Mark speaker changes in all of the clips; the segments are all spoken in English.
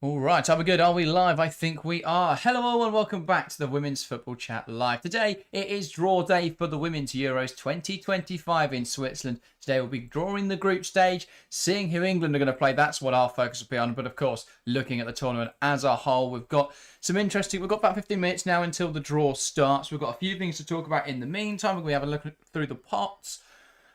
Speaker 1: All right, are we good? Are we live? I think we are. Hello and welcome back to the Women's Football Chat Live. Today, it is draw day for the Women's Euros 2025 in Switzerland. Today, we'll be drawing the group stage, seeing who England are going to play. That's what our focus will be on. But of course, looking at the tournament as a whole, we've got about 15 minutes now until the draw starts. We've got a few things to talk about in the meantime. We're going to have a look through the pots.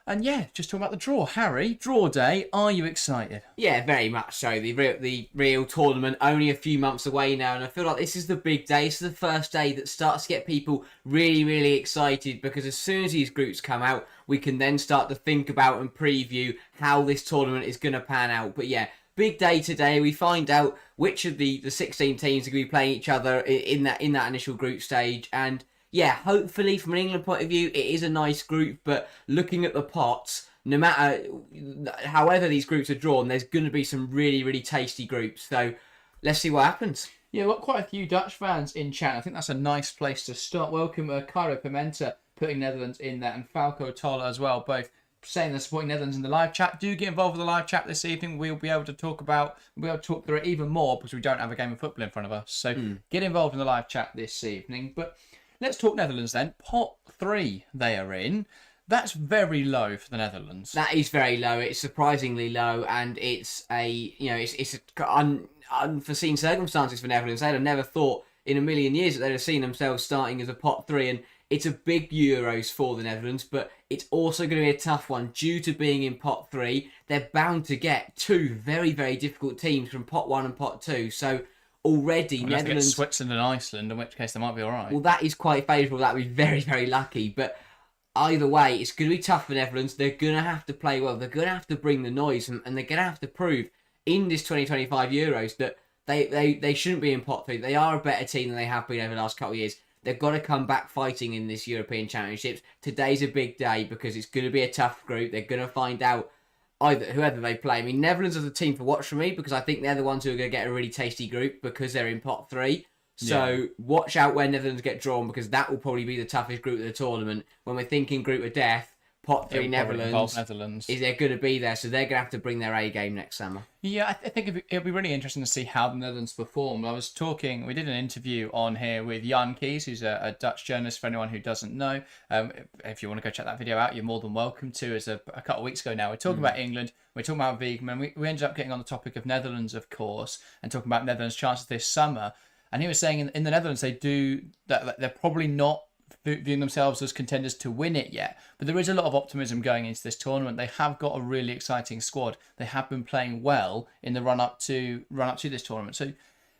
Speaker 1: And yeah, just talking about the draw. Harry, draw day, are you excited?
Speaker 2: Yeah, very much so. The real tournament only a few months away now, and I feel like this is the big day. This is the first day that starts to get people really, really excited, because as soon as these groups come out, we can then start to think about and preview how this tournament is going to pan out. But yeah, big day today. We find out which of the 16 teams are going to be playing each other in that initial group stage, and yeah, hopefully from an England point of view, it is a nice group, but looking at the pots, no matter however these groups are drawn, there's going to be some really, really tasty groups. So let's see what happens.
Speaker 1: Yeah, we've got quite a few Dutch fans in chat. I think that's a nice place to start. Welcome, Cairo Pimenta, putting Netherlands in there, and Falco Tola as well, both saying they're supporting Netherlands in the live chat. Do get involved with the live chat this evening. We'll be able to talk through it even more because we don't have a game of football in front of us. So get involved in the live chat this evening. But let's talk Netherlands then. Pot 3 they are in. That's very low for the Netherlands.
Speaker 2: That is very low. It's surprisingly low, and it's unforeseen circumstances for Netherlands. They'd have never thought in a million years that they'd have seen themselves starting as a pot 3, and it's a big Euros for the Netherlands, but it's also going to be a tough one due to being in pot 3. They're bound to get two very, very difficult teams from pot 1 and pot 2. So already Netherlands,
Speaker 1: Switzerland and Iceland, in which case they might be all right.
Speaker 2: Well, that is quite favourable. That would be very, very lucky. But either way, it's going to be tough for Netherlands. They're going to have to play well. They're going to have to bring the noise, and they're going to have to prove in this 2025 Euros that they shouldn't be in pot 3. They are a better team than they have been over the last couple of years. They've got to come back fighting in this European Championships. Today's a big day because it's going to be a tough group. They're going to find out whoever they play. I mean, Netherlands is a team to watch for me because I think they're the ones who are going to get a really tasty group because they're in pot 3. So watch out when Netherlands get drawn, because that will probably be the toughest group of the tournament. When we're thinking group of death, pot 3 Netherlands is they're going to be there, so they're going to have to bring their A game next summer.
Speaker 1: Yeah, I think it'll be really interesting to see how the Netherlands perform. We did an interview on here with Jan Kees, who's a Dutch journalist, for anyone who doesn't know. If you want to go check that video out, you're more than welcome to. It's a couple of weeks ago now. We're talking about England, we're talking about Wiegman. We ended up getting on the topic of Netherlands, of course, and talking about Netherlands' chances this summer. And he was saying in the Netherlands, they're probably not viewing themselves as contenders to win it yet, but there is a lot of optimism going into this tournament. They have got a really exciting squad. They have been playing well in the run up to this tournament. So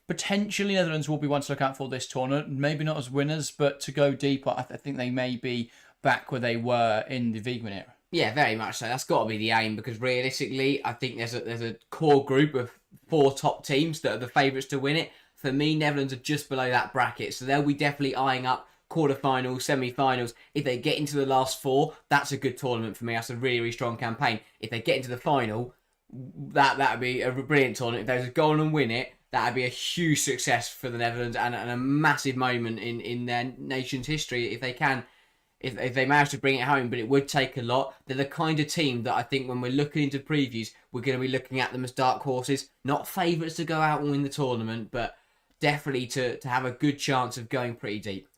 Speaker 1: potentially Netherlands will be one to look out for this tournament. Maybe not as winners, but to go deeper, I think they may be back where they were in the Wiegman era.
Speaker 2: Yeah, very much so. That's got to be the aim, because realistically, I think there's a core group of 4 top teams that are the favourites to win it. For me, Netherlands are just below that bracket, so they'll be definitely eyeing up quarterfinals, semi-finals. If they get into the last 4, that's a good tournament for me. That's a really, really strong campaign. If they get into the final, that would be a brilliant tournament. If they go on and win it, that would be a huge success for the Netherlands and a massive moment in their nation's history if they can. If they manage to bring it home, but it would take a lot. They're the kind of team that I think when we're looking into previews, we're going to be looking at them as dark horses. Not favourites to go out and win the tournament, but definitely to have a good chance of going pretty deep.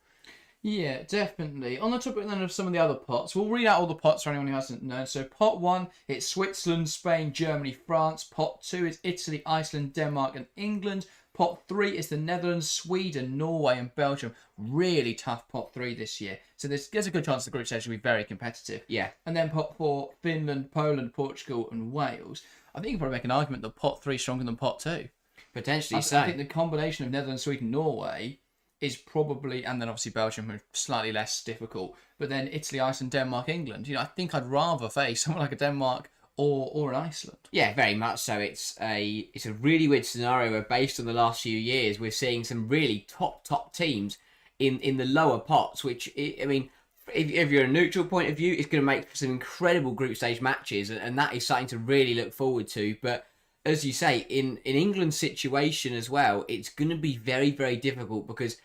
Speaker 1: Yeah, definitely. On the topic then of some of the other pots, we'll read out all the pots for anyone who hasn't known. So pot 1, it's Switzerland, Spain, Germany, France. Pot 2 is Italy, Iceland, Denmark and England. Pot 3 is the Netherlands, Sweden, Norway and Belgium. Really tough pot 3 this year. So there's a good chance the group stage will be very competitive.
Speaker 2: Yeah.
Speaker 1: And then pot 4, Finland, Poland, Portugal and Wales. I think you can probably make an argument that pot 3 is stronger than pot 2.
Speaker 2: Potentially so.
Speaker 1: I think the combination of Netherlands, Sweden, Norway is probably, and then obviously Belgium, who are slightly less difficult, but then Italy, Iceland, Denmark, England. I think I'd rather face someone like a Denmark or an Iceland.
Speaker 2: Yeah, very much so. It's a really weird scenario where, based on the last few years, we're seeing some really top teams in the lower pots, which, I mean, if you're a neutral point of view, it's going to make some incredible group stage matches, and that is something to really look forward to. But as you say, in England's situation as well, it's going to be very, very difficult because,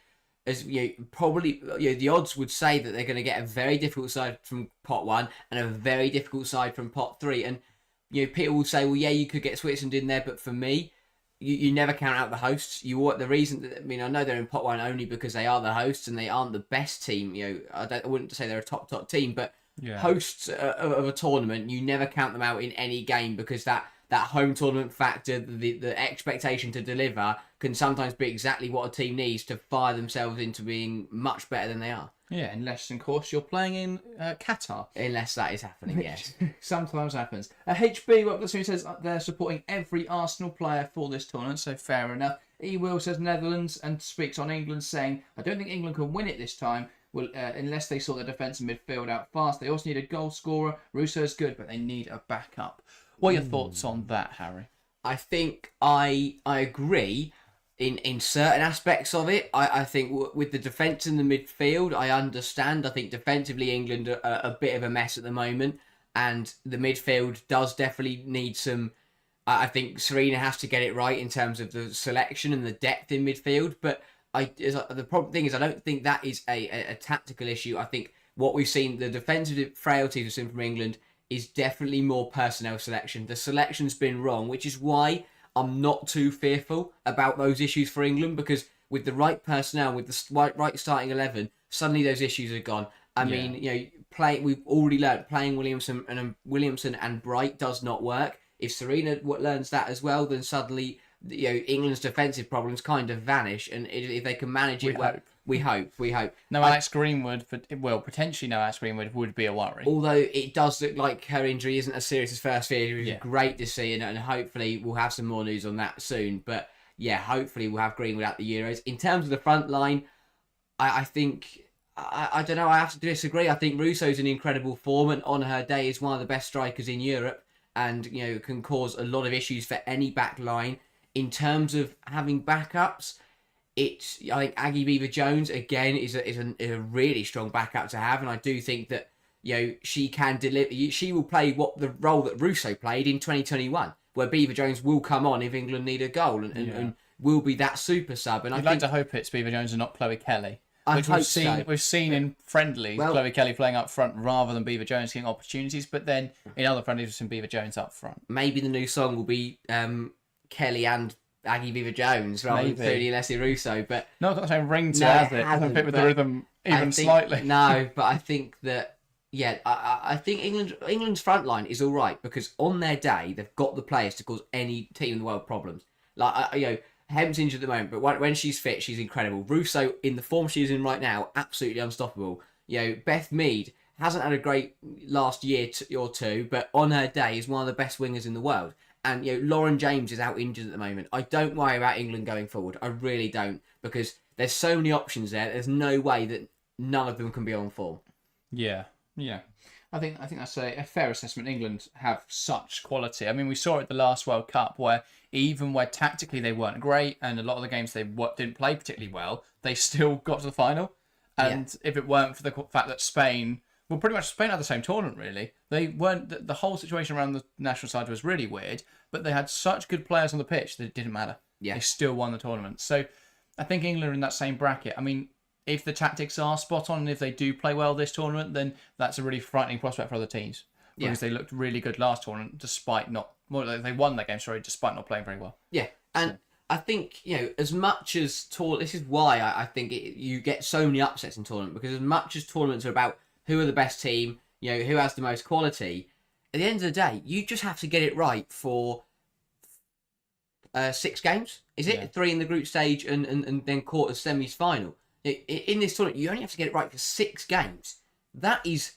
Speaker 2: as the odds would say that they're going to get a very difficult side from pot 1 and a very difficult side from pot 3. And people will say, well, yeah, you could get Switzerland in there, but for me, you never count out the hosts. The reason that, I mean, I know they're in pot one only because they are the hosts and they aren't the best team. I wouldn't say they're a top team, but hosts of a tournament, you never count them out in any game because that home tournament factor, the expectation to deliver, can sometimes be exactly what a team needs to fire themselves into being much better than they are.
Speaker 1: Yeah, unless, of course, you're playing in Qatar.
Speaker 2: Unless that is happening, yes.
Speaker 1: Sometimes happens. HB, what says they're supporting every Arsenal player for this tournament, so fair enough. E-Will says Netherlands and speaks on England, saying, I don't think England can win it this time. Well, unless they sort their defence and midfield out fast. They also need a goal scorer. Russo's good, but they need a backup. What are your thoughts on that, Harry?
Speaker 2: I think I agree in certain aspects of it. I think with the defence and the midfield, I understand. I think defensively England are a bit of a mess at the moment, and the midfield does definitely need some. I think Serena has to get it right in terms of the selection and the depth in midfield. But the problem thing is, I don't think that is a tactical issue. I think what we've seen, the defensive frailties we've seen from England, is definitely more personnel selection. The selection's been wrong, which is why I'm not too fearful about those issues for England, because with the right personnel, with the right starting 11, suddenly those issues are gone. I mean, we've already learned playing Williamson and Bright does not work. If Serena learns that as well, then suddenly England's defensive problems kind of vanish, and if they can manage it well. We hope.
Speaker 1: No, Alex Greenwood, potentially no Alex Greenwood would be a worry.
Speaker 2: Although it does look like her injury isn't as serious as first feared, which is great to see, and hopefully we'll have some more news on that soon. But yeah, hopefully we'll have Greenwood at the Euros. In terms of the front line, I think, I don't know, I have to disagree. I think Russo's in incredible form, and on her day is one of the best strikers in Europe, and can cause a lot of issues for any back line. In terms of having backups, I think Aggie Beaver-Jones again is a really strong backup to have, and I do think that she can deliver. She will play the role that Russo played in 2021, where Beaver-Jones will come on if England need a goal and will be that super sub. And
Speaker 1: I'd like to hope it's Beaver-Jones and not Chloe Kelly, which we've seen in friendlies. Chloe Kelly playing up front rather than Beaver-Jones getting opportunities, but then in other friendlies we've seen Beaver-Jones up front.
Speaker 2: Maybe the new song will be Kelly and Aggie Beaver-Jones rather than Thierry Leslie Russo, but
Speaker 1: no, it's not the same ring to has it. It doesn't fit with the rhythm slightly.
Speaker 2: No, but I think that I think England's front line is all right because on their day they've got the players to cause any team in the world problems. Like Hem's injured at the moment, but when she's fit, she's incredible. Russo, in the form she's in right now, absolutely unstoppable. Beth Mead hasn't had a great last year or two, but on her day is one of the best wingers in the world. And Lauren James is out injured at the moment. I don't worry about England going forward. I really don't, because there's so many options there. There's no way that none of them can be on form.
Speaker 1: Yeah. I think that's a fair assessment. England have such quality. I mean, we saw at the last World Cup where even where tactically they weren't great and a lot of the games they didn't play particularly well, they still got to the final. And if it weren't for the fact that Spain pretty much Spain had the same tournament, really. They weren't. The whole situation around the national side was really weird, but they had such good players on the pitch that it didn't matter. Yeah. They still won the tournament. So I think England are in that same bracket. I mean, if the tactics are spot on and if they do play well this tournament, then that's a really frightening prospect for other teams. Because they looked really good last tournament despite not... Well, they won that game, despite not playing very well.
Speaker 2: Yeah, and I think, as much as... This is why I think you get so many upsets in tournament, because as much as tournaments are about who are the best team, who has the most quality, at the end of the day, you just have to get it right for 6 games. Is it? Yeah. 3 in the group stage and then quarters, semis, final. In this tournament, you only have to get it right for 6 games. That is...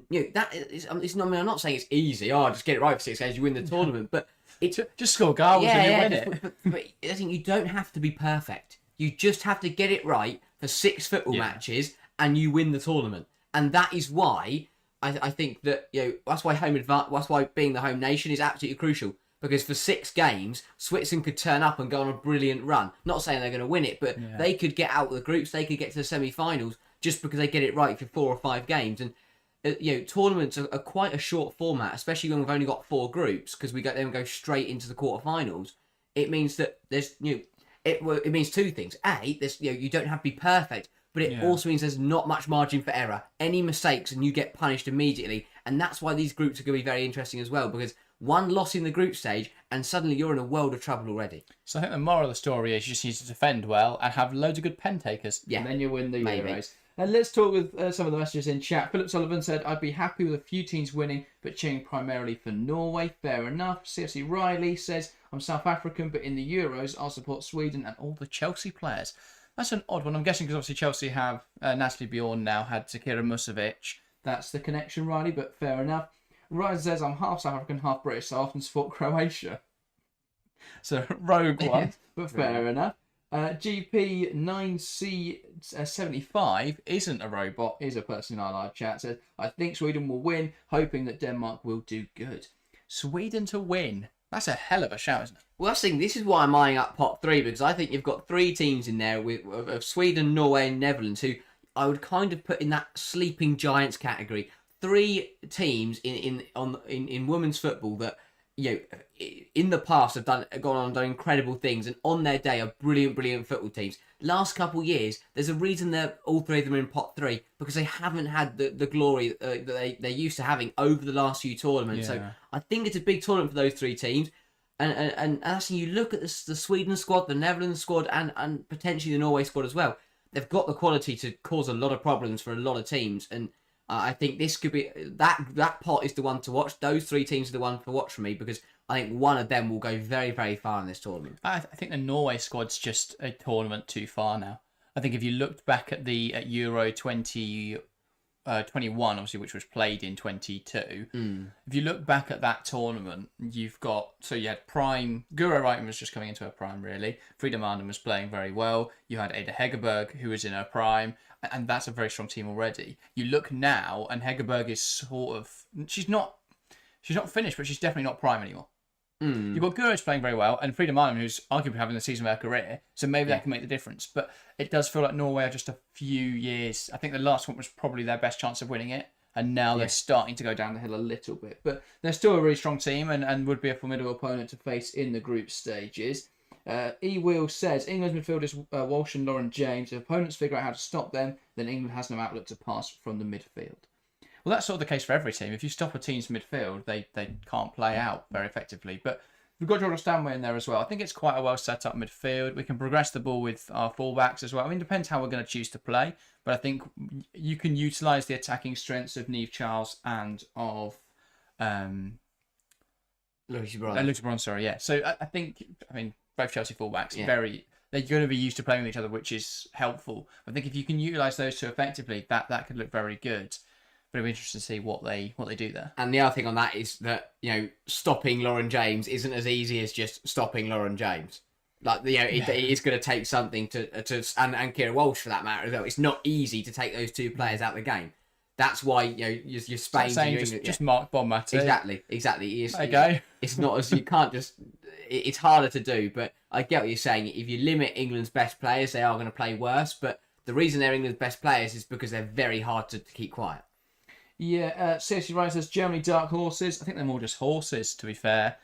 Speaker 2: it's not. I mean, I'm not saying it's easy. Just get it right for 6 games, you win the tournament. But it's
Speaker 1: just score goals and you win it.
Speaker 2: But I think you don't have to be perfect. You just have to get it right for 6 football matches, and you win the tournament. And that is why I think that that's why being the home nation is absolutely crucial. Because for 6 games, Switzerland could turn up and go on a brilliant run. Not saying they're going to win it, but they could get out of the groups. They could get to the semi-finals just because they get it right for 4 or 5 games. And tournaments are quite a short format, especially when we've only got 4 groups, because we then go straight into the quarterfinals. It means that there's it means 2 things. A, there's you don't have to be perfect, but it also means there's not much margin for error. Any mistakes and you get punished immediately, and that's why these groups are going to be very interesting as well, because one loss in the group stage, and suddenly you're in a world of trouble already.
Speaker 1: So I think the moral of the story is you just need to defend well and have loads of good pen takers.
Speaker 2: Yeah,
Speaker 1: and then you win the
Speaker 2: maybe.
Speaker 1: Euros. And let's talk with some of the messages in chat. Philip Sullivan said, I'd be happy with a few teams winning, but cheering primarily for Norway. Fair enough. CFC Riley says, I'm South African, but in the Euros, I'll support Sweden and all the Chelsea players. That's an odd one. I'm guessing because obviously Chelsea have Natalie Bjorn now, had Zakira Musovic. That's the connection, Riley, but fair enough. Ryan says, I'm half South African, half British, so I often support Croatia. So, rogue one, but fair enough. GP9C75 isn't a robot, is a person in our live chat. Says, I think Sweden will win, hoping that Denmark will do good. Sweden to win. That's a hell of a shout, isn't it?
Speaker 2: Well, that's the thing. This is why I'm eyeing up pot 3, because I think you've got 3 teams in there of Sweden, Norway, and Netherlands, who I would kind of put in that sleeping giants category. 3 teams in women's football that, in the past have done incredible things, and on their day are brilliant football teams. Last couple of years, there's a reason that all 3 of them are in pot 3, because they haven't had the glory that they're used to having over the last few tournaments.
Speaker 1: Yeah.
Speaker 2: So I think it's a big tournament for those 3 teams. And actually, you look at the Sweden squad, the Netherlands squad, and potentially the Norway squad as well. They've got the quality to cause a lot of problems for a lot of teams, and I think this could be that pot is the one to watch. Those 3 teams are the one to watch for me, because I think one of them will go very, very far in this tournament.
Speaker 1: I think the Norway squad's just a tournament too far now. I think if you looked back at the Euro 2021, obviously, which was played in 22, if you look back at that tournament, you had Prime, Guro Reitman was just coming into her prime, really. Frida Mannen was playing very well. You had Ada Hegerberg, who was in her prime, and that's a very strong team already. You look now, and Hegerberg is she's not finished, but she's definitely not prime anymore. You've got Guro's playing very well, and Frida Mannen, who's arguably having the season of her career, so maybe that can make the difference. But it does feel like Norway are just a few years. I think the last one was probably their best chance of winning it, and now they're starting to go down the hill a little bit. But they're still a really strong team, and would be a formidable opponent to face in the group stages. E-Wheel says, England's midfielders Walsh and Lauren James. If opponents figure out how to stop them, then England has no outlet to pass from the midfield. Well, that's sort of the case for every team. If you stop a team's midfield, they can't play out very effectively. But we've got Jordan Stanway in there as well. I think it's quite a well set up midfield. We can progress the ball with our fullbacks as well. I mean, it depends how we're going to choose to play. But I think you can utilise the attacking strengths of Niamh Charles and of
Speaker 2: Lucy Bronze.
Speaker 1: Sorry, yeah. So I think, both Chelsea fullbacks, they're going to be used to playing with each other, which is helpful. I think if you can utilise those two effectively, that could look very good. But it'll be interesting to see what they do there.
Speaker 2: And the other thing on that is that, stopping Lauren James isn't as easy as just stopping Lauren James. Like, it is going to take something to and Kira Walsh for that matter as well. It's not easy to take those 2 players out of the game. That's why your Spain
Speaker 1: just Mark Bonmatí.
Speaker 2: Exactly.
Speaker 1: Okay.
Speaker 2: It's not as you can't just. It's harder to do, but I get what you're saying. If you limit England's best players, they are going to play worse. But the reason they're England's best players is because they're very hard to keep quiet.
Speaker 1: Yeah, seriously, Ryan says Germany dark horses. I think they're more just horses, to be fair.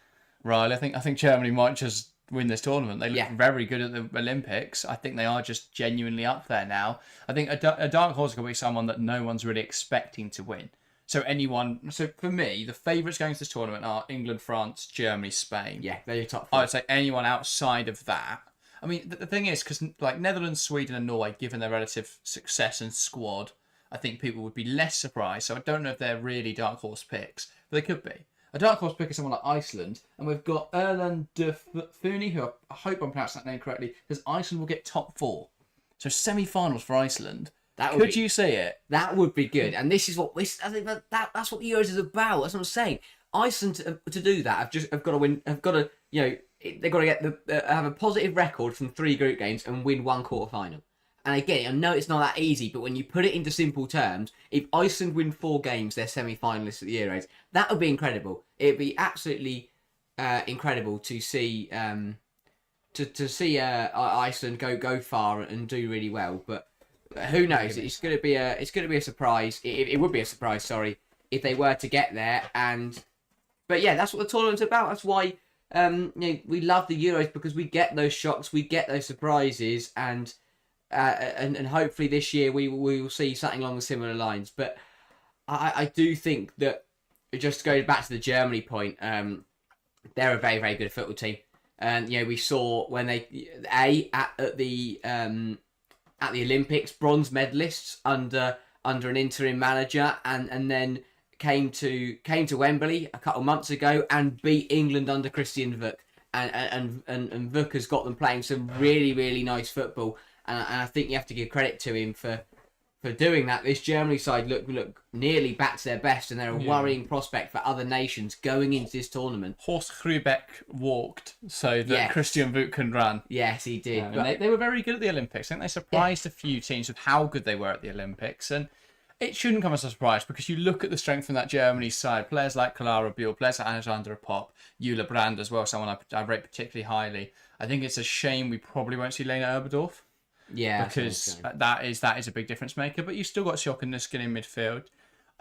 Speaker 1: Riley, I think Germany might just win this tournament. They look very good at the Olympics. I think they are just genuinely up there now. I think a dark horse could be someone that no one's really expecting to win. So for me, the favourites going to this tournament are England, France, Germany, Spain.
Speaker 2: Yeah, they're your top 4.
Speaker 1: I would say anyone outside of that. I mean, the thing is, because like Netherlands, Sweden and Norway, given their relative success and squad, I think people would be less surprised. So I don't know if they're really dark horse picks, but they could be. A dark horse pick is someone like Iceland, and we've got Erland de Funi, who I hope I'm pronouncing that name correctly, because Iceland will get top 4. So semi-finals for Iceland. Could you see it?
Speaker 2: That would be good, and this is what I think that's what the Euros is about. That's what I'm saying. Iceland to do that, have got to win. Have got to they've got to get have a positive record from 3 group games and win 1 quarter final. And again, I know it's not that easy, but when you put it into simple terms, if Iceland win 4 games, they're semi-finalists at the Euros. That would be incredible. It'd be absolutely incredible to see Iceland go far and do really well. But who knows? It's going to be a surprise. It would be a surprise. Sorry, if they were to get there. But yeah, that's what the tournament's about. That's why we love the Euros, because we get those shocks, we get those surprises, and hopefully this year we will see something along the similar lines. But I do think that, just going back to the Germany point, they're a very, very good football team. And we saw when they at the Olympics, bronze medalists under an interim manager, and then came to Wembley a couple of months ago and beat England under Christian Vuk. And Vuk has got them playing some really, really nice football. And I think you have to give credit to him for doing that. This Germany side look nearly back to their best, and they're a worrying prospect for other nations going into this tournament.
Speaker 1: Horst Rubeck walked so that Christian Vuk can run.
Speaker 2: Yes, he did.
Speaker 1: And they were very good at the Olympics. I think they surprised a few teams with how good they were at the Olympics. And it shouldn't come as a surprise because you look at the strength from that Germany side. Players like Clara Buell, players like Alexander Pop, Eula Brand as well, someone I rate particularly highly. I think it's a shame we probably won't see Lena Oberdorf.
Speaker 2: Yeah,
Speaker 1: because that is a big difference maker. But you still got Schock and Nuskin in midfield.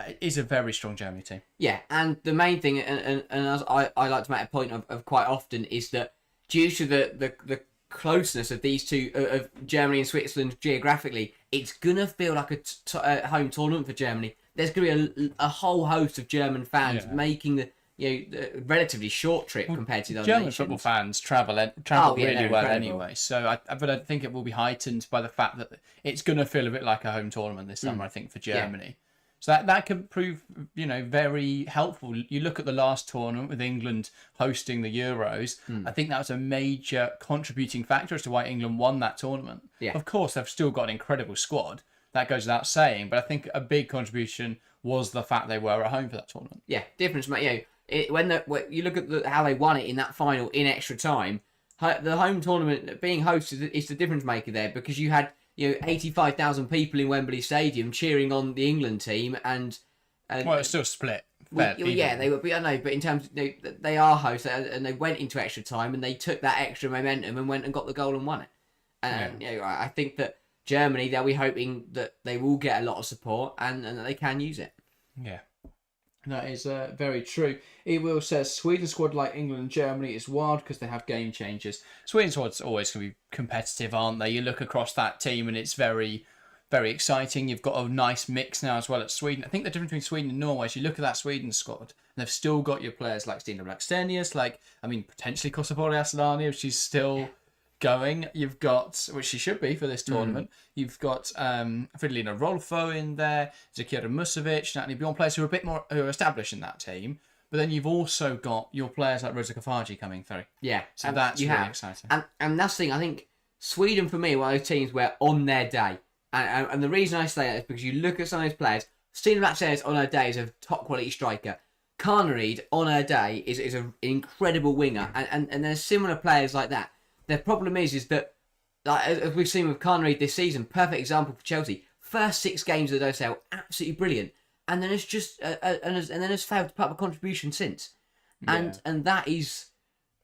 Speaker 1: It is a very strong Germany team.
Speaker 2: Yeah, and the main thing, and as I like to make a point of quite often, is that due to the closeness of these two, of Germany and Switzerland geographically, it's gonna feel like a home tournament for Germany. There's gonna be a whole host of German fans making the relatively short trip compared to the other
Speaker 1: German
Speaker 2: nations.
Speaker 1: football fans travel really well anyway. So but I think it will be heightened by the fact that it's going to feel a bit like a home tournament this summer, I think, for Germany. Yeah. So that could prove, very helpful. You look at the last tournament with England hosting the Euros. I think that was a major contributing factor as to why England won that tournament. Yeah. Of course, they've still got an incredible squad. That goes without saying. But I think a big contribution was the fact they were at home for that tournament.
Speaker 2: Yeah, difference, mate. When you look at how they won it in that final in extra time, the home tournament being hosted is the difference maker there, because you had 85,000 people in Wembley Stadium cheering on the England team, and
Speaker 1: well, it's still split.
Speaker 2: They were. I know, but in terms of, they are hosts, and they went into extra time and they took that extra momentum and went and got the goal and won it. And I think that Germany, they'll be hoping that they will get a lot of support and that they can use it.
Speaker 1: Yeah. That is very true. Will says Sweden's squad, like England and Germany, is wild because they have game changers. Sweden's squad's always going to be competitive, aren't they? You look across that team and it's very, very exciting. You've got a nice mix now as well at Sweden. I think the difference between Sweden and Norway is you look at that Sweden squad and they've still got your players like Stina Blackstenius, potentially Kosopoli Asllani if she's still going. You've got, which she should be for this tournament, you've got Fridolina Rolfo in there, Zakira Musovic, Natalie Bjorn, players who are a bit more who are established in that team. But then you've also got your players like Rosa Kafaji coming through.
Speaker 2: Yeah.
Speaker 1: So that's really exciting.
Speaker 2: And that's the thing, I think Sweden for me are one of those teams where on their day, and the reason I say that is because you look at some of those players, Stina Blackstenius on her day is a top quality striker. Carnereid on her day is an incredible winger, and there's similar players like that. The problem is that, as we've seen with Carnereid this season, perfect example for Chelsea. First 6 games of the Dosale, absolutely brilliant, and then it's just has failed to put up a contribution since. And that is,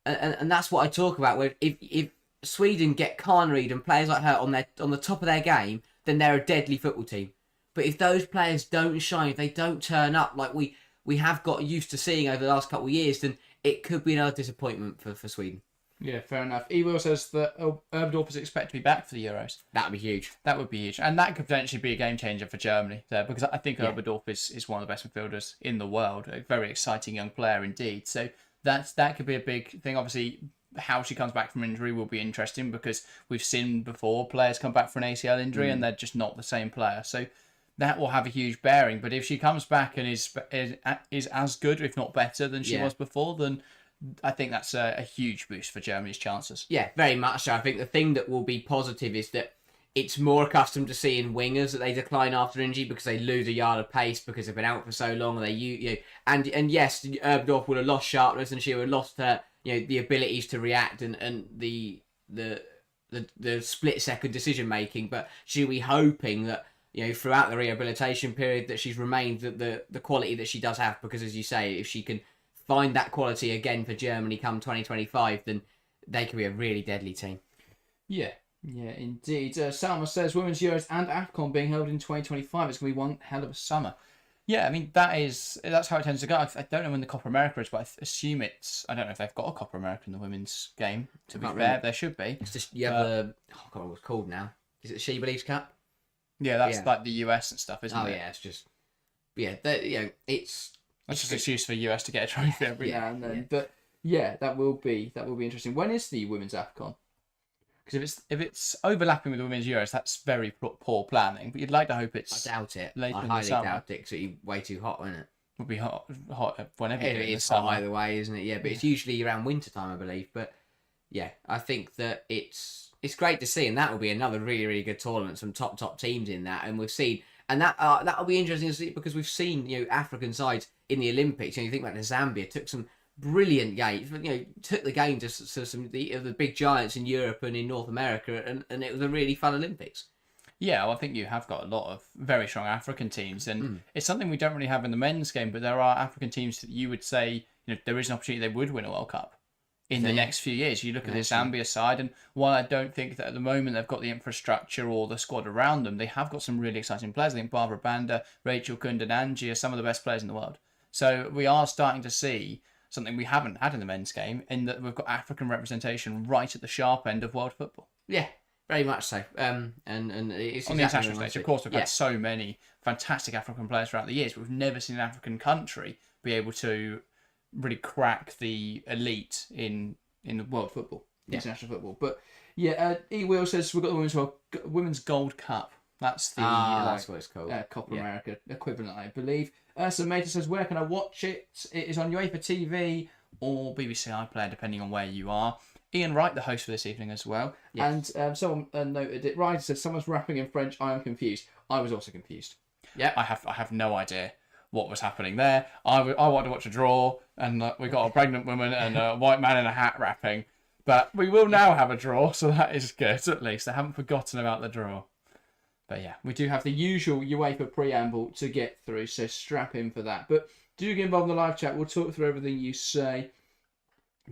Speaker 2: and that's what I talk about. Where if Sweden get Carnereid and players like her on the top of their game, then they're a deadly football team. But if those players don't shine, if they don't turn up like we have got used to seeing over the last couple of years, then it could be another disappointment for Sweden.
Speaker 1: Yeah, fair enough. Ewell says that Oberdorf is expected to be back for the Euros.
Speaker 2: That would be huge.
Speaker 1: That would be huge. And that could potentially be a game changer for Germany there, because I think Oberdorf is one of the best midfielders in the world. A very exciting young player indeed. So that could be a big thing. Obviously, how she comes back from injury will be interesting, because we've seen before players come back from an ACL injury and they're just not the same player. So that will have a huge bearing. But if she comes back and is as good, if not better, than she was before, then I think that's a huge boost for Germany's chances.
Speaker 2: Yeah, very much so. I think the thing that will be positive is that it's more accustomed to seeing wingers that they decline after injury because they lose a yard of pace because they've been out for so long. And and yes, Oberdorf would have lost sharpness and she would have lost her the abilities to react and the split second decision making. But she'll be hoping that throughout the rehabilitation period that she's remained the quality that she does have, because as you say, if she can find that quality again for Germany come 2025, then they could be a really deadly team.
Speaker 1: Yeah, indeed. Salma says Women's Euros and AFCON being held in 2025. It's going to be one hell of a summer. Yeah, I mean, that's how it tends to go. I don't know when the Copa America is, but I assume I don't know if they've got a Copa America in the women's game, to be fair. There should be.
Speaker 2: It's just, you have the, what it's called now. Is it the She Believes Cup?
Speaker 1: Yeah, that's like the US and stuff, isn't it?
Speaker 2: Oh, yeah, it's just, it's...
Speaker 1: That's just an excuse for the US to get a trophy every now and then. Yeah. But Yeah, that will be interesting. When is the women's AFCON? Because if it's overlapping with the women's Euros, that's very poor planning. But you'd like to hope
Speaker 2: I
Speaker 1: it's
Speaker 2: doubt it.
Speaker 1: later
Speaker 2: I
Speaker 1: in the
Speaker 2: highly
Speaker 1: summer.
Speaker 2: doubt it because it'd be way too hot, wouldn't it?
Speaker 1: Would be hot whenever you do it in the
Speaker 2: It's
Speaker 1: summer.
Speaker 2: hot either way, isn't it? Yeah, but it's usually around winter time, I believe. But yeah, I think that it's great to see, and that will be another really, really good tournament. Some top teams in that, and we've seen, and that'll be interesting to see because we've seen African sides in the Olympics. You think about Zambia took some brilliant games, took the game to some of the big giants in Europe and in North America, and it was a really fun Olympics.
Speaker 1: Yeah, well, I think you have got a lot of very strong African teams, and it's something we don't really have in the men's game. But there are African teams that you would say there is an opportunity they would win a World Cup in the next few years. You look at the Zambia side, and while I don't think that at the moment they've got the infrastructure or the squad around them, they have got some really exciting players. I think Barbara Banda, Rachel Kundananji are some of the best players in the world. So we are starting to see something we haven't had in the men's game, in that we've got African representation right at the sharp end of world football.
Speaker 2: Yeah, very much so. And it's
Speaker 1: on
Speaker 2: exactly
Speaker 1: the international stage, of course, we've had so many fantastic African players throughout the years, but we've never seen an African country be able to really crack the elite in the world football, international football. But yeah, E. Will says we've got the women's Gold Cup. That's the
Speaker 2: that's what it's called.
Speaker 1: Copa America equivalent, I believe. So Meta says, where can I watch it? It is on UEFA TV or BBC iPlayer, depending on where you are. Ian Wright, the host for this evening as well. Yes. And someone noted it. Ryan says, someone's rapping in French. I am confused. I was also confused. Yeah, I have no idea what was happening there. I wanted to watch a draw, and we got a pregnant woman and a white man in a hat rapping. But we will now have a draw, so that is good, at least. I haven't forgotten about the draw. But yeah, we do have the usual UEFA preamble to get through, so strap in for that. But do get involved in the live chat. We'll talk through everything you say,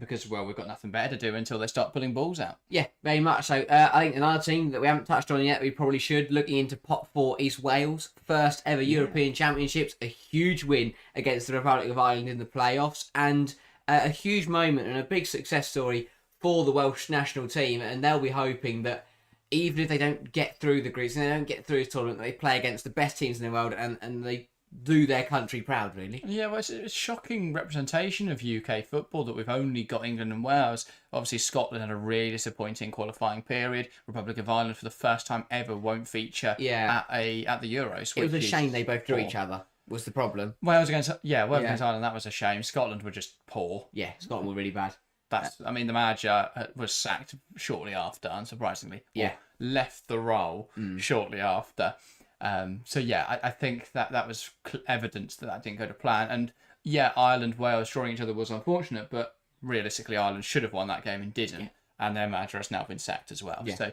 Speaker 1: because, well, we've got nothing better to do until they start pulling balls out. Yeah, very much so. I think another team that we haven't touched on yet, we probably should, looking into pot 4 is Wales. First ever European Championships, a huge win against the Republic of Ireland in the playoffs, and a huge moment and a big success story for the Welsh national team, and they'll be hoping that even if they don't get through the groups and they don't get through this tournament, they play against the best teams in the world and they do their country proud, really. Yeah, well, it's a shocking representation of UK football that we've only got England and Wales. Obviously, Scotland had a really disappointing qualifying period. Republic of Ireland, for the first time ever, won't feature at the Euros.
Speaker 2: It was a shame they both drew each other, was the problem.
Speaker 1: Wales against Ireland, that was a shame. Scotland were just poor.
Speaker 2: Yeah, Scotland were really bad.
Speaker 1: The manager was sacked shortly after, unsurprisingly. Yeah. Left the role shortly after. I think that was evidence that didn't go to plan. And yeah, Ireland, Wales drawing each other was unfortunate, but realistically, Ireland should have won that game and didn't. Yeah. And their manager has now been sacked as well. Yeah. So,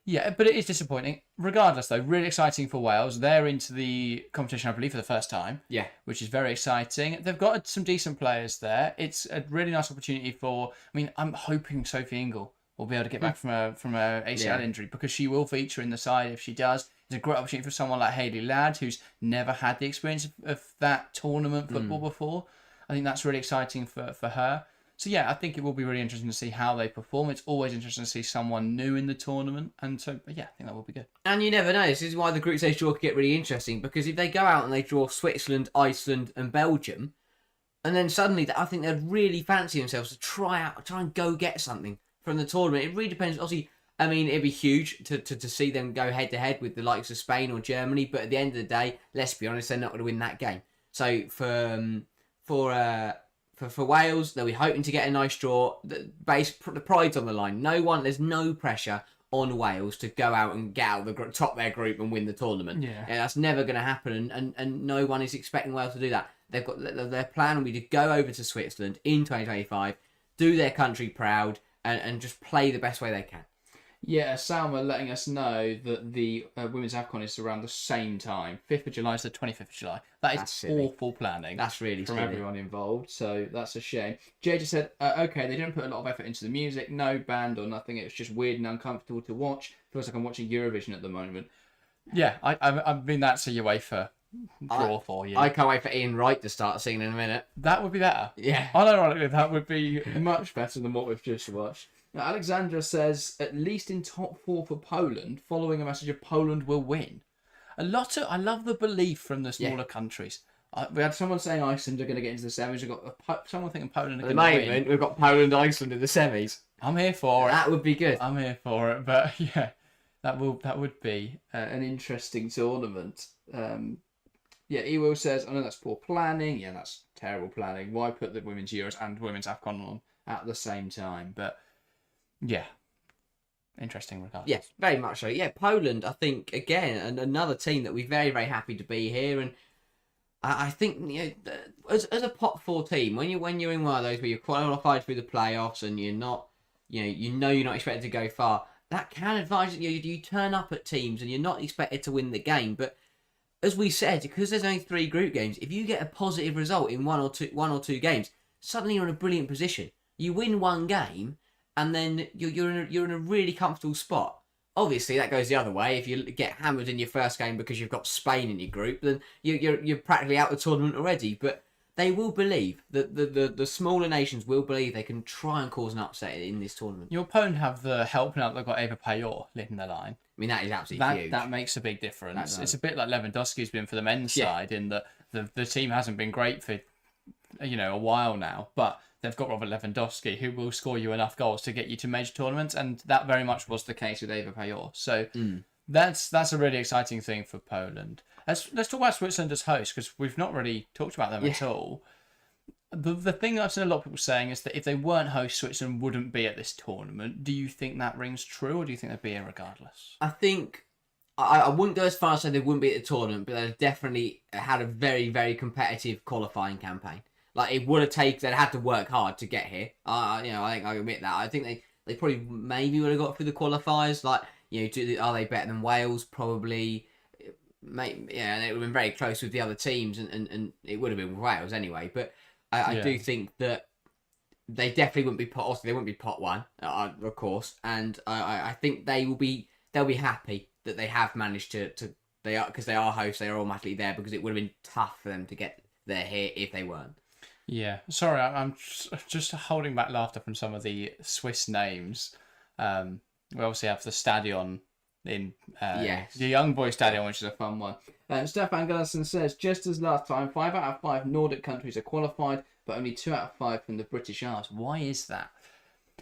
Speaker 1: yeah, but it is disappointing. Regardless, though, really exciting for Wales. They're into the competition, I believe, for the first time. Yeah. Which is very exciting. They've got some decent players there. It's a really nice opportunity for... I'm hoping Sophie Ingle will be able to get back from a ACL injury, because she will feature in the side if she does. It's a great opportunity for someone like Hayley Ladd, who's never had the experience of that tournament football before. I think that's really exciting for her. So yeah, I think it will be really interesting to see how they perform. It's always interesting to see someone new in the tournament. And so, yeah, I think that will be good.
Speaker 2: And you never know. This is why the group stage draw could get really interesting. Because if they go out and they draw Switzerland, Iceland and Belgium, and then suddenly I think they'd really fancy themselves to try and go get something from the tournament. It really depends. Obviously, it'd be huge to see them go head-to-head with the likes of Spain or Germany. But at the end of the day, let's be honest, they're not going to win that game. So for Wales, they'll be hoping to get a nice draw. The pride's on the line. There's no pressure on Wales to go out and get out of top their group and win the tournament. Yeah, that's never going to happen, and no one is expecting Wales to do that. They've got their plan will be to go over to Switzerland in 2025, do their country proud, and just play the best way they can.
Speaker 1: Yeah, Salma letting us know that the Women's AFCON is around the same time. 5th of July is the 25th of July. That's awful planning.
Speaker 2: That's really
Speaker 1: from everyone involved, so that's a shame. Jay just said, okay, they didn't put a lot of effort into the music, no band or nothing. It was just weird and uncomfortable to watch. Feels like I'm watching Eurovision at the moment. Yeah, I mean, that's a UEFA draw for you.
Speaker 2: I can't wait for Ian Wright to start singing in a minute.
Speaker 1: That would be better. Yeah. Ironically, that would be much better than what we've just watched. Now, Alexandra says, at least in top 4 for Poland, following a message of Poland will win. I love the belief from the smaller countries. We had someone saying Iceland are going to get into the semis. We've got someone thinking Poland are
Speaker 2: At
Speaker 1: going
Speaker 2: the
Speaker 1: to win.
Speaker 2: moment, we've got Poland, Iceland in the semis.
Speaker 1: I'm here for it.
Speaker 2: That would be good.
Speaker 1: I'm here for it. But yeah, that would be an interesting tournament. Yeah, Ewell says, I know that's poor planning. Yeah, that's terrible planning. Why put the Women's Euros and Women's AFCON on at the same time? But yeah, interesting regardless.
Speaker 2: Yes, very much so. Yeah, Poland, I think, again, another team that we're very, very happy to be here. And I think, as a pot 4 team, when you're in one of those where you're qualified through the playoffs and you're not, you're not expected to go far, that can advise you turn up at teams and you're not expected to win the game. But as we said, because there's only 3 group games, if you get a positive result in one or two games, suddenly you're in a brilliant position. You win one game, and then you're in a really comfortable spot. Obviously, that goes the other way. If you get hammered in your first game because you've got Spain in your group, then you're practically out of the tournament already. But they will believe that the smaller nations will believe they can try and cause an upset in this tournament.
Speaker 1: Your opponent have the help now. They've got Eva Payor leading the line.
Speaker 2: I mean, that is absolutely huge.
Speaker 1: That makes a big difference. It's a bit like Lewandowski's been for the men's side in that the team hasn't been great for a while now, but they've got Robert Lewandowski who will score you enough goals to get you to major tournaments, and that very much was the case with Eva Payor. So that's a really exciting thing for Poland. Let's talk about Switzerland as host, because we've not really talked about them at all. The thing I've seen a lot of people saying is that if they weren't host, Switzerland wouldn't be at this tournament. Do you think that rings true, or do you think they'd be here regardless?
Speaker 2: I think I wouldn't go as far as saying they wouldn't be at the tournament, but they've definitely had a very, very competitive qualifying campaign. Like, it would have taken, they'd had to work hard to get here. I think I admit that. I think they probably maybe would have got through the qualifiers. Like, are they better than Wales? Probably. And it would have been very close with the other teams, and it would have been with Wales anyway. But I do think that they definitely wouldn't be pot. They wouldn't be pot 1, of course. And I think they'll be happy that they have managed to because they are hosts. They are automatically there, because it would have been tough for them to get there here if they weren't.
Speaker 1: Yeah, sorry, I'm just holding back laughter from some of the Swiss names. We obviously have the Stadion in the Young Boy Stadion, which is a fun one. Stefan Gullerson says, just as last time, 5 out of 5 Nordic countries are qualified, but only 2 out of 5 from the British Isles. Why is that?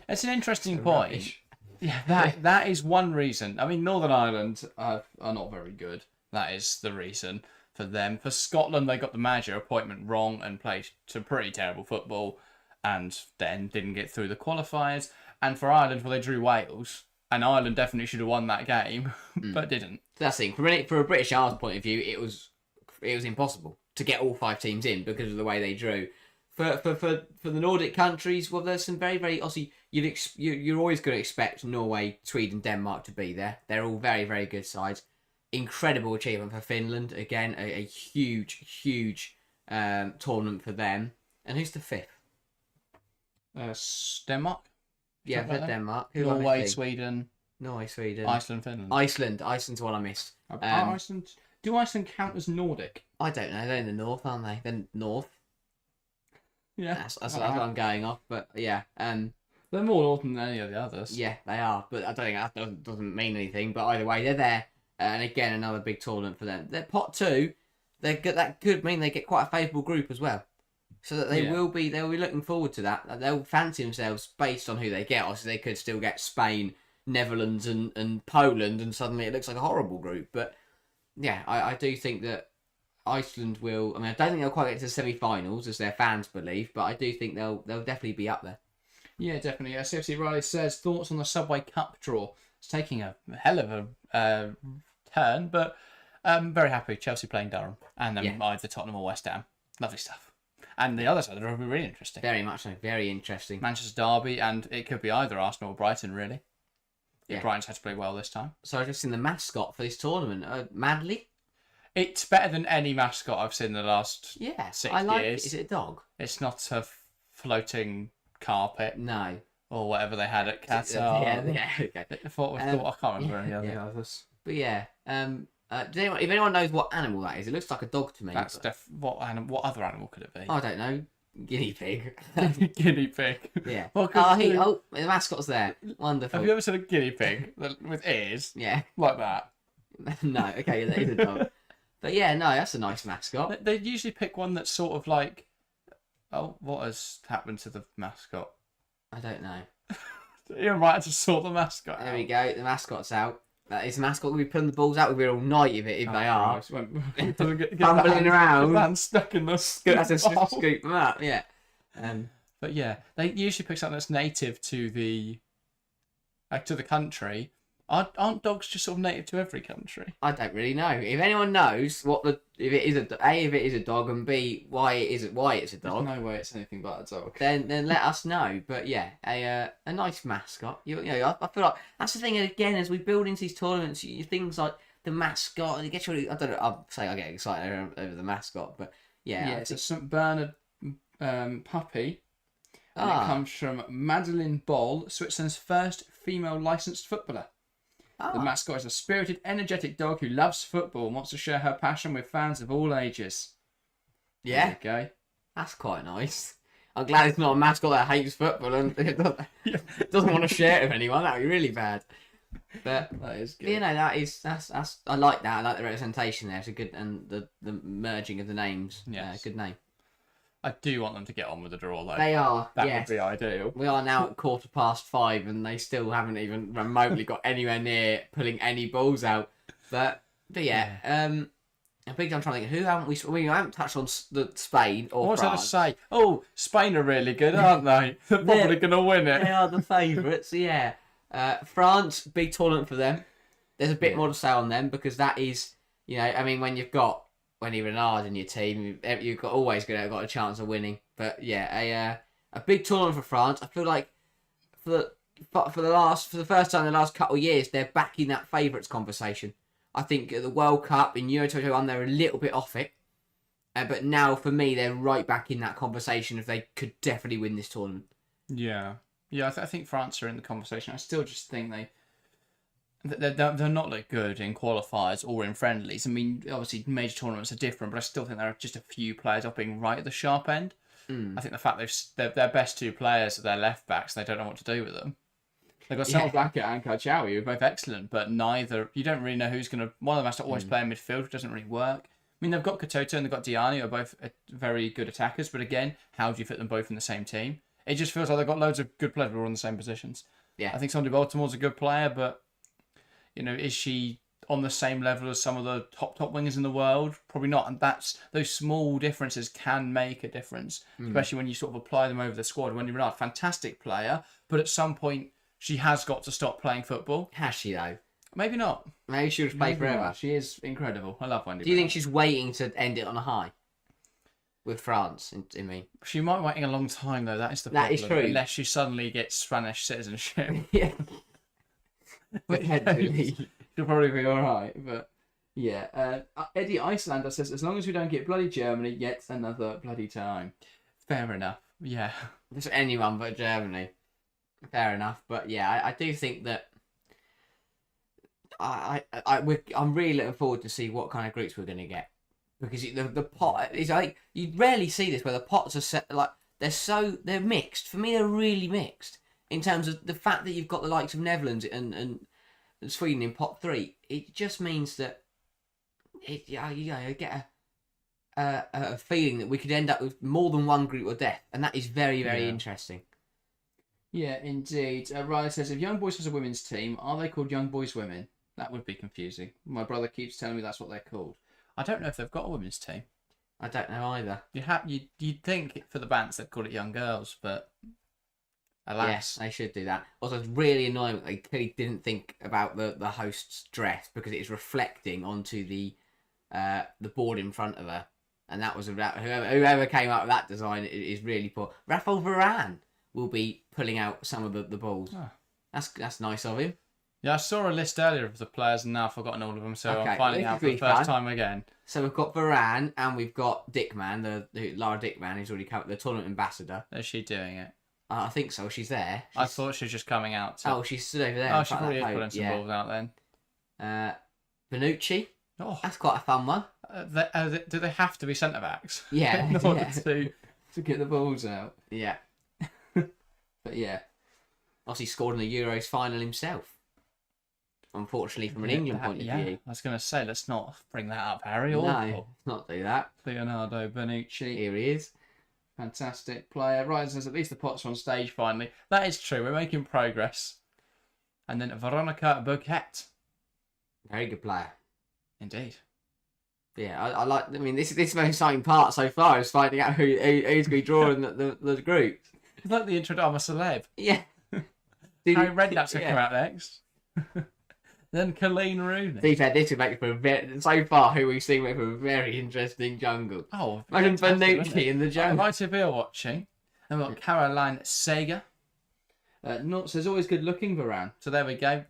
Speaker 1: It's an interesting point.
Speaker 2: Rubbish.
Speaker 1: Yeah, that is one reason. I mean, Northern Ireland are not very good. That is the reason for them. For Scotland, they got the manager appointment wrong and played some pretty terrible football, and then didn't get through the qualifiers. And for Ireland, well, they drew Wales, and Ireland definitely should have won that game, but didn't.
Speaker 2: That's the thing. For a British Isles point of view, it was impossible to get all 5 teams in because of the way they drew. For the Nordic countries, well, there's some very, very, obviously you're always going to expect Norway, Sweden, Denmark to be there. They're all very, very good sides. Incredible achievement for Finland. Again, a huge tournament for them. And who's the 5th?
Speaker 1: Denmark?
Speaker 2: Yeah, for Denmark.
Speaker 1: Norway, Sweden.
Speaker 2: Norway, Sweden.
Speaker 1: Iceland, Finland.
Speaker 2: Iceland's what I missed.
Speaker 1: Iceland. Do Iceland count as Nordic?
Speaker 2: I don't know. They're in the north, aren't they? They're north.
Speaker 1: Yeah.
Speaker 2: That's what I'm going off. But yeah.
Speaker 1: They're more northern than any of the others.
Speaker 2: Yeah, they are. But I don't think that doesn't mean anything. But either way, they're there. And again, another big tournament for them. They're pot 2. That could mean they get quite a favourable group as well. So that they'll be looking forward to that. They'll fancy themselves based on who they get. Obviously, they could still get Spain, Netherlands, and Poland, and suddenly it looks like a horrible group. But yeah, I do think that Iceland will. I mean, I don't think they'll quite get to the semi-finals as their fans believe, but I do think they'll definitely be up there.
Speaker 1: Yeah, definitely. CFC Riley says, thoughts on the Subway Cup draw. It's taking a hell of a turn, but very happy. Chelsea playing Durham, and then either Tottenham or West Ham. Lovely stuff. And the other side will be really interesting.
Speaker 2: Very much so. Very interesting.
Speaker 1: Manchester Derby, and it could be either Arsenal or Brighton, really. Yeah. Brighton's had to play well this time.
Speaker 2: So I've just seen the mascot for this tournament, Maddli.
Speaker 1: It's better than any mascot I've seen in the last 6 years.
Speaker 2: Is it a dog?
Speaker 1: It's not a floating carpet.
Speaker 2: No.
Speaker 1: Or whatever they had at Qatar.
Speaker 2: Yeah, okay.
Speaker 1: I can't remember any of the others.
Speaker 2: But yeah, if anyone knows what animal that is, it looks like a dog to me.
Speaker 1: That's what other animal could it be?
Speaker 2: I don't know. Guinea pig.
Speaker 1: Guinea pig.
Speaker 2: Yeah.
Speaker 1: The
Speaker 2: mascot's there. Wonderful.
Speaker 1: Have you ever seen a guinea pig with ears?
Speaker 2: Yeah.
Speaker 1: Like that?
Speaker 2: No. Okay, that is a dog. But yeah, no, that's a nice mascot.
Speaker 1: They usually pick one that's sort of like, oh, what has happened to the mascot?
Speaker 2: I don't know.
Speaker 1: You're right to sort the mascot
Speaker 2: There
Speaker 1: out.
Speaker 2: we go. The mascot's out. That is the mascot. We'll be putting the balls out. We'll be all night of it if they are. Fumbling around.
Speaker 1: Hand stuck in the
Speaker 2: That's a scoop them up, yeah.
Speaker 1: But yeah, they usually pick something that's native to the country. Aren't dogs just sort of native to every country?
Speaker 2: I don't really know. If anyone knows if it is a dog, and B, why it's a dog,
Speaker 1: There's no way it's anything but a dog.
Speaker 2: then let us know. But yeah, a nice mascot. You know, I feel like that's the thing. Again, as we build into these tournaments, things like the mascot, and it gets really. I don't know. I'll say I get excited over the mascot, but yeah,
Speaker 1: Yeah, it's a St Bernard puppy. And it comes from Maddli Boll, Switzerland's first female licensed footballer. The mascot is a spirited, energetic dog who loves football and wants to share her passion with fans of all ages.
Speaker 2: Yeah,
Speaker 1: There you go.
Speaker 2: that's quite nice. I'm glad it's not a mascot that hates football and doesn't want to share it with anyone. That would be really bad. But
Speaker 1: That is good.
Speaker 2: you know, that's I like that. I like the representation there. It's a good, and the merging of the names.
Speaker 1: Yes.
Speaker 2: Good name.
Speaker 1: I do want them to get on with the draw, though.
Speaker 2: They are.
Speaker 1: That
Speaker 2: yes.
Speaker 1: would be ideal.
Speaker 2: We are now at 5:15, and they still haven't even remotely got anywhere near pulling any balls out. But yeah, I think I'm trying to think. Who haven't we haven't touched on the Spain or
Speaker 1: What was I to
Speaker 2: France.
Speaker 1: say? Oh, Spain are really good, aren't they? They're probably going to win it.
Speaker 2: They are the favourites. Yeah. France, big tournament for them. There's a bit more to say on them because that is, you know, I mean, when you've got Renard in your team, you've always got a chance of winning. But yeah, a big tournament for France. I feel like for the first time in the last couple of years, they're back in that favourites conversation. I think at the World Cup in Euro 2021, they're a little bit off it. But now, for me, they're right back in that conversation if they could definitely win this tournament.
Speaker 1: Yeah. Yeah, I think France are in the conversation. I still just think they're not that good in qualifiers or in friendlies. I mean, obviously, major tournaments are different, but I still think there are just a few players off being right at the sharp end. I think the fact their best two players are their left backs, they don't know what to do with them. They've got Sal Blackett and Kachawi, who are both excellent, but you don't really know who's going to. One of them has to always play in midfield, which doesn't really work. I mean, they've got Katoto and they've got Diani, who are both very good attackers, but again, how do you fit them both in the same team? It just feels like they've got loads of good players who are on the same positions.
Speaker 2: Yeah.
Speaker 1: I think Sandy Baltimore's a good player, but, you know, is she on the same level as some of the top wingers in the world? Probably not. And those small differences can make a difference, especially when you sort of apply them over the squad. Wendy Renard, fantastic player, but at some point she has got to stop playing football.
Speaker 2: Has she, though?
Speaker 1: Maybe not.
Speaker 2: Maybe she'll just play forever.
Speaker 1: She is incredible. I love Wendy
Speaker 2: Do you think
Speaker 1: Renard.
Speaker 2: she's waiting to end it on a high? With France, I mean.
Speaker 1: She might be waiting a long time, though. That is the
Speaker 2: That
Speaker 1: problem.
Speaker 2: is true.
Speaker 1: Unless she suddenly gets Spanish citizenship.
Speaker 2: Yeah. Potentially.
Speaker 1: She'll probably be all right, but yeah. Eddie Icelander says, as long as we don't get bloody Germany yet another bloody time. Fair enough. Yeah.
Speaker 2: Just anyone but Germany. Fair enough, but yeah, I do think that I'm really looking forward to see what kind of groups we're going to get, because the pot is like, you rarely see this where the pots are set like they're mixed. For me, they're really mixed in terms of the fact that you've got the likes of Netherlands and Sweden in pot 3. It just means that you get a feeling that we could end up with more than one group of death, and that is very, very interesting.
Speaker 1: Yeah, indeed. Riley says, if Young Boys was a women's team, are they called Young Boys Women? That would be confusing. My brother keeps telling me that's what they're called. I don't know if they've got a women's team.
Speaker 2: I don't know either.
Speaker 1: You'd think for the bands they'd call it Young Girls, but alas.
Speaker 2: Yes, they should do that. Also, it's really annoying that they clearly didn't think about the host's dress, because it is reflecting onto the board in front of her, and that was about whoever came up with that design is really poor. Raphael Varane will be pulling out some of the balls.
Speaker 1: Oh.
Speaker 2: That's nice of him.
Speaker 1: Yeah, I saw a list earlier of the players and now I've forgotten all of them, so
Speaker 2: Okay,
Speaker 1: I'm finding
Speaker 2: this
Speaker 1: out
Speaker 2: is
Speaker 1: for the
Speaker 2: really
Speaker 1: first
Speaker 2: fun.
Speaker 1: time again.
Speaker 2: So we've got Varane and we've got Dickman, Lara Dickman, who's already come, the tournament ambassador.
Speaker 1: Is she doing it?
Speaker 2: I think so. She's there.
Speaker 1: I thought she was just coming out to...
Speaker 2: Oh, she's stood over there.
Speaker 1: Oh,
Speaker 2: in
Speaker 1: she
Speaker 2: front of
Speaker 1: probably
Speaker 2: that
Speaker 1: is
Speaker 2: coat.
Speaker 1: pulling some balls out then.
Speaker 2: Bonucci.
Speaker 1: Oh,
Speaker 2: That's quite a fun one.
Speaker 1: do they have to be centre backs?
Speaker 2: Yeah,
Speaker 1: in order
Speaker 2: yeah.
Speaker 1: to get the balls out.
Speaker 2: Yeah.
Speaker 1: But yeah.
Speaker 2: Obviously scored in the Euros final himself. unfortunately, from an England point of view.
Speaker 1: I was going to say, let's not bring that up, Harry.
Speaker 2: No,
Speaker 1: Awful.
Speaker 2: let's not do that.
Speaker 1: Leonardo Bonucci.
Speaker 2: Here he is.
Speaker 1: Fantastic player. Right, says at least the pots are on stage finally. That is true. We're making progress. And then Veronica Bouquet.
Speaker 2: Very good player.
Speaker 1: Indeed.
Speaker 2: Yeah, I mean, this is the most exciting part so far is finding out who's going to be drawing the group.
Speaker 1: It's like the intro to I'm a Celeb.
Speaker 2: Yeah.
Speaker 1: Harry Redknapp's going to come out next. Then Colleen Rooney.
Speaker 2: To be fair, this would make for so far who we've seen make for a very interesting jungle.
Speaker 1: Oh,
Speaker 2: imagine Bonucci in the jungle.
Speaker 1: Right to be watching. And we've got Caroline Sager. Not says always good looking, Varane. So there we go.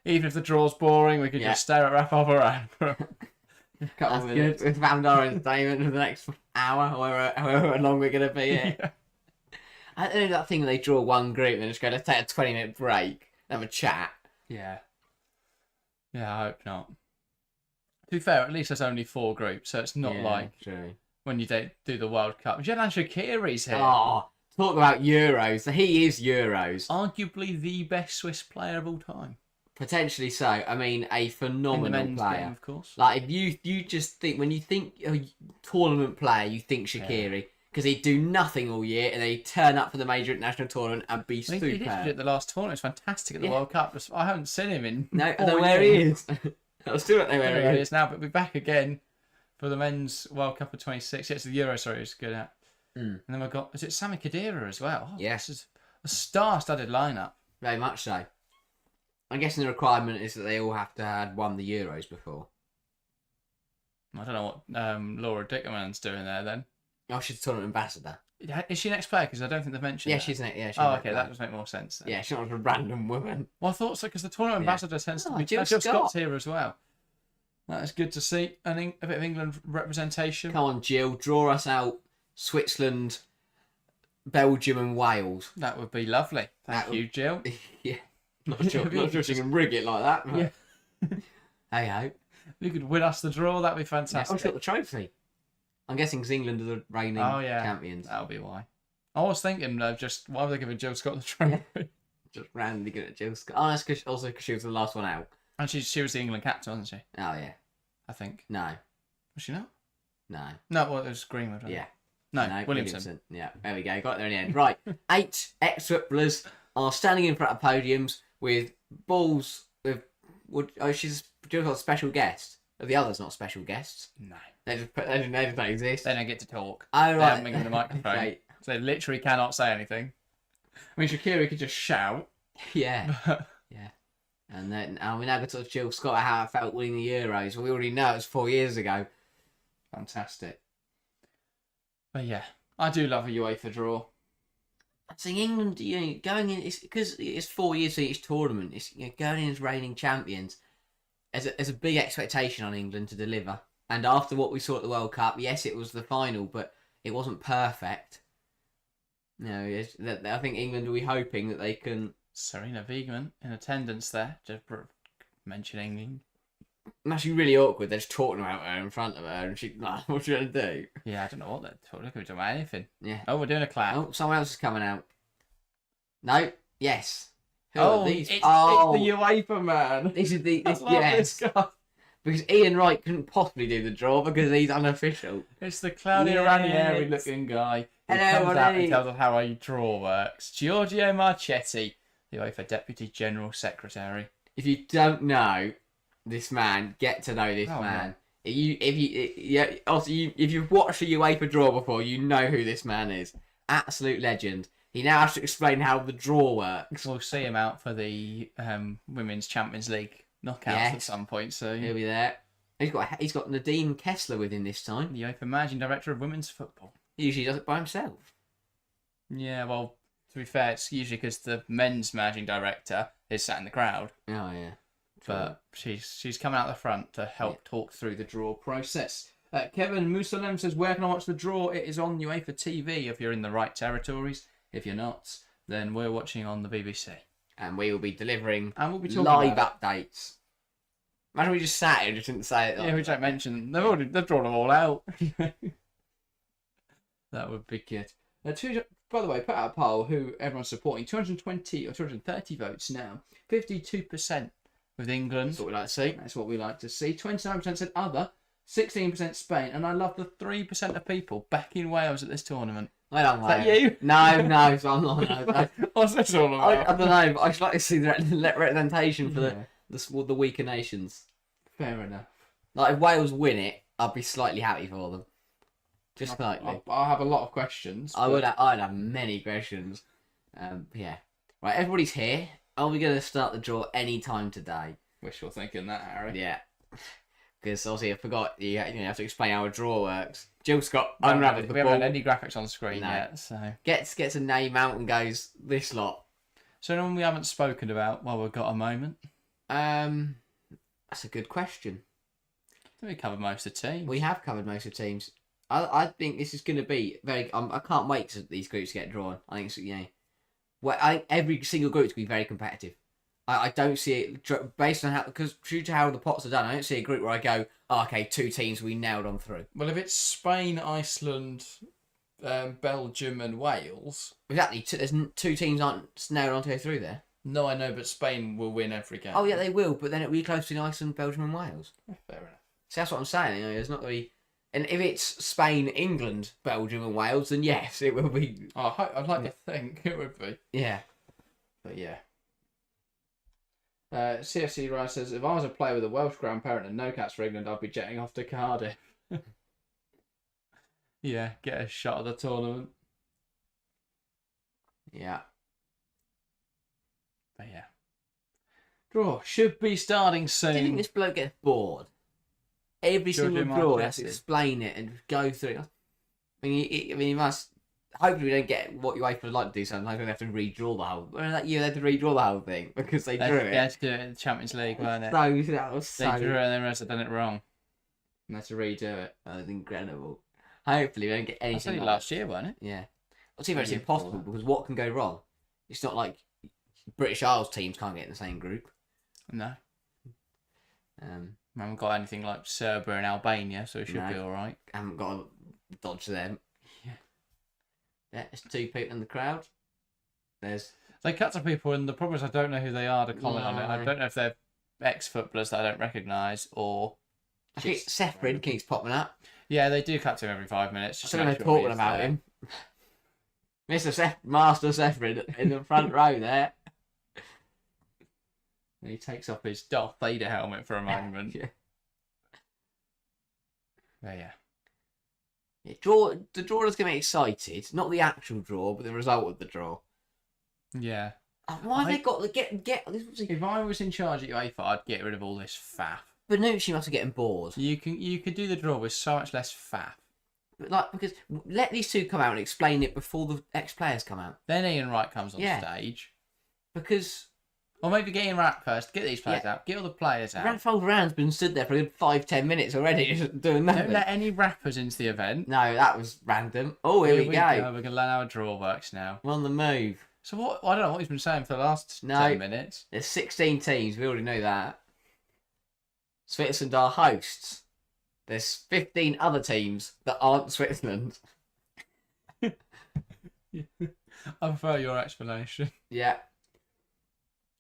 Speaker 1: Even if the draw's boring, we could just stare at Rafael Varane for a couple of minutes.
Speaker 2: Good. We've found our entertainment for the next hour, however long we're going to be here. Yeah. I don't know that thing where they draw one group and then just go, let's take a 20-minute break, have a chat.
Speaker 1: Yeah. Yeah, I hope not. To be fair, at least there's only 4 groups, so it's not like
Speaker 2: true. When you
Speaker 1: do the World Cup. Jadon Shaqiri's here.
Speaker 2: Oh, talk about Euros. He is Euros.
Speaker 1: Arguably the best Swiss player of all time.
Speaker 2: Potentially so. I mean, a phenomenal player.
Speaker 1: Game, of course.
Speaker 2: Like, if you just think, when you think a tournament player, you think Shaqiri. Because he'd do nothing all year and then he'd turn up for the major international tournament and be superb.
Speaker 1: He did at the last tournament. It was fantastic at the World Cup. I haven't seen him in.
Speaker 2: No, I know where he is. I still don't know where he is
Speaker 1: now, but we'll be back again for the men's World Cup of 26. It's the Euro, sorry, it's good at. And then we've got, is it Sami Khedira as well? Oh,
Speaker 2: yes.
Speaker 1: This is a star-studded lineup.
Speaker 2: Very much so. I'm guessing the requirement is that they all have to have won the Euros before.
Speaker 1: I don't know what Laura Dickerman's doing there then.
Speaker 2: Oh, she's the tournament ambassador.
Speaker 1: Is she next player? Because I don't think they've mentioned
Speaker 2: that.
Speaker 1: She's
Speaker 2: she's
Speaker 1: okay, that does make more sense then.
Speaker 2: Yeah, she's not a random woman.
Speaker 1: Well, I thought so, because the tournament ambassador tends to be...
Speaker 2: Jill
Speaker 1: Scott's here as well. That is good to see. A bit of England representation.
Speaker 2: Come on, Jill, draw us out Switzerland, Belgium and Wales.
Speaker 1: That would be lovely. Thank you, Jill.
Speaker 2: Yeah. Not sure she can rig it like that. But... Yeah. Hey-ho.
Speaker 1: If you could win us the draw, that'd be fantastic.
Speaker 2: Yeah, she's got the trophy. I'm guessing because England are the reigning champions.
Speaker 1: That'll be why. I was thinking, why would they give Jill Scott the trophy?
Speaker 2: Yeah. Just randomly give it to Jill Scott. Oh, that's because she was the last one out.
Speaker 1: And she was the England captain, wasn't she?
Speaker 2: Oh, yeah.
Speaker 1: I think.
Speaker 2: No.
Speaker 1: Was she not?
Speaker 2: No.
Speaker 1: No, well, it was Greenwood.
Speaker 2: Yeah.
Speaker 1: No, Williamson.
Speaker 2: Yeah, there we go. Got there in the end. Right. 8 ex-footballers are standing in front of podiums with balls with... she's a special guest. Are the others not special guests?
Speaker 1: No.
Speaker 2: They just don't exist.
Speaker 1: They don't get to talk.
Speaker 2: Oh, right.
Speaker 1: They haven't been given the microphone.
Speaker 2: Okay.
Speaker 1: So they literally cannot say anything. I mean, Shaqiri could just shout.
Speaker 2: Yeah. Yeah. And then we now got to Jill Scott how I felt winning the Euros. We already know it was 4 years ago.
Speaker 1: Fantastic. But yeah, I do love a UEFA draw.
Speaker 2: I think England, going in, it's because it's 4 years for each tournament. It's going in as reigning champions. There's a big expectation on England to deliver. And after what we saw at the World Cup, yes, it was the final, but it wasn't perfect. I think England will be hoping that they can...
Speaker 1: Serena Wiegman in attendance there, just mentioning...
Speaker 2: It's actually really awkward. They're just talking about her in front of her, and she's like, what's she going to do?
Speaker 1: Yeah, I don't know what they're talking. They could be talking about anything.
Speaker 2: Yeah.
Speaker 1: Oh, we're doing a clap.
Speaker 2: Oh, someone else is coming out. No? Yes. Who
Speaker 1: are
Speaker 2: these?
Speaker 1: It's the UEFA man.
Speaker 2: This is the...
Speaker 1: I love this guy.
Speaker 2: Because Ian Wright couldn't possibly do the draw because he's unofficial.
Speaker 1: It's the Claudio Ranieri looking guy who comes out and tells us how a draw works. Giorgio Marchetti, the UEFA Deputy General Secretary.
Speaker 2: If you don't know this man, get to know this man. No. If you've watched a UEFA draw before, you know who this man is. Absolute legend. He now has to explain how the draw works.
Speaker 1: We'll see him out for the Women's Champions League knockouts at some point soon.
Speaker 2: He'll be there. He's got Nadine Kessler with him this time.
Speaker 1: The UEFA Managing Director of Women's Football.
Speaker 2: He usually does it by himself.
Speaker 1: Yeah, well, to be fair, it's usually because the men's Managing Director is sat in the crowd.
Speaker 2: Oh, yeah.
Speaker 1: But she's coming out the front to help talk through the draw process. Kevin Musalem says, where can I watch the draw? It is on UEFA TV if you're in the right territories. If you're not, then we're watching on the BBC.
Speaker 2: And we will be delivering
Speaker 1: live
Speaker 2: updates. Imagine we just sat here and just didn't say it.
Speaker 1: Yeah, we don't mention them. They've drawn them all out. That would be good. By the way, put out a poll who everyone's supporting. 220 or 230 votes now. 52% with England.
Speaker 2: That's what we like to see.
Speaker 1: That's what we like to see. 29% said other, 16% Spain, and I love the 3% of people backing Wales at this tournament.
Speaker 2: I don't know.
Speaker 1: Is that you?
Speaker 2: No, so I'm not. No.
Speaker 1: What's this all about?
Speaker 2: I don't know, but I should like to see the representation for the weaker nations.
Speaker 1: Fair enough.
Speaker 2: Like, if Wales win it, I'd be slightly happy for them. Just slightly.
Speaker 1: I'll have a lot of questions.
Speaker 2: I'd have many questions. Yeah. Right, everybody's here. Are we going to start the draw any time today?
Speaker 1: Wishful thinking that, Harry.
Speaker 2: Yeah. Because obviously I forgot you have to explain how a draw works. Jill Scott
Speaker 1: We
Speaker 2: unravelled the
Speaker 1: haven't
Speaker 2: ball.
Speaker 1: had any graphics on screen
Speaker 2: No.
Speaker 1: yet, so...
Speaker 2: Gets a name out and goes, this lot.
Speaker 1: So anyone we haven't spoken about while we've got a moment?
Speaker 2: That's a good question.
Speaker 1: I think we covered most of the teams.
Speaker 2: We have covered most of the teams. I think this is going to be very... I can't wait for these groups to get drawn. I think it's, well, I think every single group is going to be very competitive. I don't see it based on how, because true to how the pots are done, I don't see a group where I go, oh, okay, 2 teams we nailed on through.
Speaker 1: Well, if it's Spain, Iceland, Belgium and Wales...
Speaker 2: Exactly, there's 2 teams aren't nailed on to go through there.
Speaker 1: No, I know, but Spain will win every game.
Speaker 2: Oh, yeah, they will, but then it'll be close between Iceland, Belgium and Wales.
Speaker 1: Fair enough.
Speaker 2: So that's what I'm saying, there's not going to be... And if it's Spain, England, Belgium and Wales, then yes, it will be...
Speaker 1: Oh, I'd like to think it would be.
Speaker 2: Yeah.
Speaker 1: But yeah. CFC Ryan says, if I was a player with a Welsh grandparent and no cats for England, I'd be jetting off to Cardiff. Yeah, get a shot at the tournament.
Speaker 2: Yeah.
Speaker 1: But yeah. Draw should be starting
Speaker 2: Do you think
Speaker 1: soon.
Speaker 2: this bloke gets bored? Every single
Speaker 1: George
Speaker 2: draw, he
Speaker 1: Marquez
Speaker 2: has to
Speaker 1: did.
Speaker 2: explain it and go through it. I mean, he must... Hopefully we don't get what UEFA would like to do sometimes. We have to redraw the whole... Well, that year they had to redraw the whole thing because they drew it.
Speaker 1: They had to do it in the Champions League, weren't it?
Speaker 2: That was so...
Speaker 1: They drew it and then realised they'd done it wrong. And had to redo it.
Speaker 2: That was incredible. Hopefully we don't get
Speaker 1: That's
Speaker 2: anything
Speaker 1: only
Speaker 2: like
Speaker 1: last year, wasn't it?
Speaker 2: Yeah. I'll see if it's
Speaker 1: Yeah,
Speaker 2: impossible
Speaker 1: before
Speaker 2: because what can go wrong? It's not like British Isles teams can't get in the same group.
Speaker 1: No.
Speaker 2: We
Speaker 1: haven't got anything like Serbia and Albania, so it should
Speaker 2: No.
Speaker 1: be alright.
Speaker 2: haven't got to dodge them. Yeah. There's 2 people in the crowd. There's...
Speaker 1: They cut to people, and the problem is I don't know who they are to comment on it. I
Speaker 2: No.
Speaker 1: don't know if they're ex-footballers that I don't recognise, or...
Speaker 2: I think
Speaker 1: just-
Speaker 2: Seth Brin keeps popping up.
Speaker 1: Yeah, they do cut to him every 5 minutes. Just
Speaker 2: So
Speaker 1: to
Speaker 2: they're
Speaker 1: make sure
Speaker 2: talking
Speaker 1: he's
Speaker 2: about
Speaker 1: there.
Speaker 2: him. Master Seth Brin in the front row there.
Speaker 1: And he takes off his Darth Vader helmet for a moment.
Speaker 2: Yeah.
Speaker 1: But yeah.
Speaker 2: Yeah, the draw is going to be excited. Not the actual draw, but the result of the draw.
Speaker 1: Yeah.
Speaker 2: Why have they got the get?
Speaker 1: If I was in charge at UEFA, I'd get rid of all this faff.
Speaker 2: Benucci must have getting bored.
Speaker 1: You could do the draw with so much less faff.
Speaker 2: But because let these 2 come out and explain it before the ex-players come out.
Speaker 1: Then Ian Wright comes on
Speaker 2: Yeah.
Speaker 1: stage.
Speaker 2: Because
Speaker 1: Or maybe get Ian Wright first, get these players out, get all the players out.
Speaker 2: Ralph Rand's been stood there for a good 5-10 minutes already, just doing
Speaker 1: Don't
Speaker 2: nothing.
Speaker 1: let any rappers into the event.
Speaker 2: No, that was random. Oh, here we go.
Speaker 1: We're going to learn how a draw works now.
Speaker 2: We're on the move.
Speaker 1: So what? I don't know what he's been saying for the last
Speaker 2: No.
Speaker 1: 10 minutes.
Speaker 2: There's 16 teams. We already know that. Switzerland are hosts. There's 15 other teams that aren't Switzerland.
Speaker 1: I prefer your explanation.
Speaker 2: Yeah.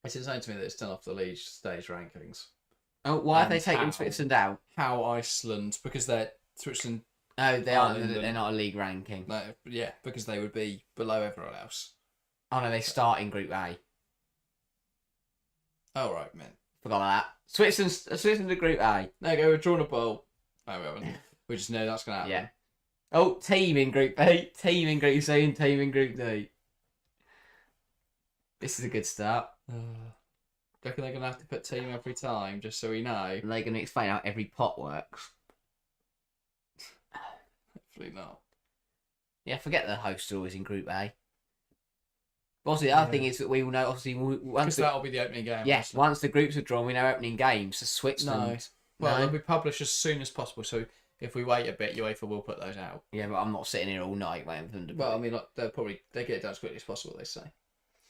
Speaker 1: It's insane to me that it's done off the league stage rankings.
Speaker 2: Oh, why have they
Speaker 1: And
Speaker 2: taken
Speaker 1: how?
Speaker 2: Switzerland out?
Speaker 1: How Iceland? Because they're Switzerland.
Speaker 2: Oh, they aren't.
Speaker 1: Ireland
Speaker 2: They're not a league ranking.
Speaker 1: No, yeah, because they would be below everyone else.
Speaker 2: Oh no, they start in Group A.
Speaker 1: Oh right, man.
Speaker 2: Forgot about that. Switzerland to Group A.
Speaker 1: There you go. We're drawing a ball. No, we haven't. We just know that's gonna happen.
Speaker 2: Yeah. Oh, team in Group A, team in Group C, and team in Group D. This is a good start.
Speaker 1: Do you reckon they're gonna have to put team every time just so we know?
Speaker 2: And they're going to explain how every pot works.
Speaker 1: Hopefully not.
Speaker 2: Yeah, forget the hosts are always in Group A. But obviously, the other thing is that we will know, obviously, once
Speaker 1: Because that'll be the opening game.
Speaker 2: yes,
Speaker 1: obviously.
Speaker 2: once the groups are drawn, we know opening games. So Switzerland.
Speaker 1: Well,
Speaker 2: No.
Speaker 1: they'll be published as soon as possible. So if we wait a bit, UEFA will put those out.
Speaker 2: Yeah, but I'm not sitting here all night waiting for them to.
Speaker 1: Well, I mean, like, they get it done as quickly as possible. They say.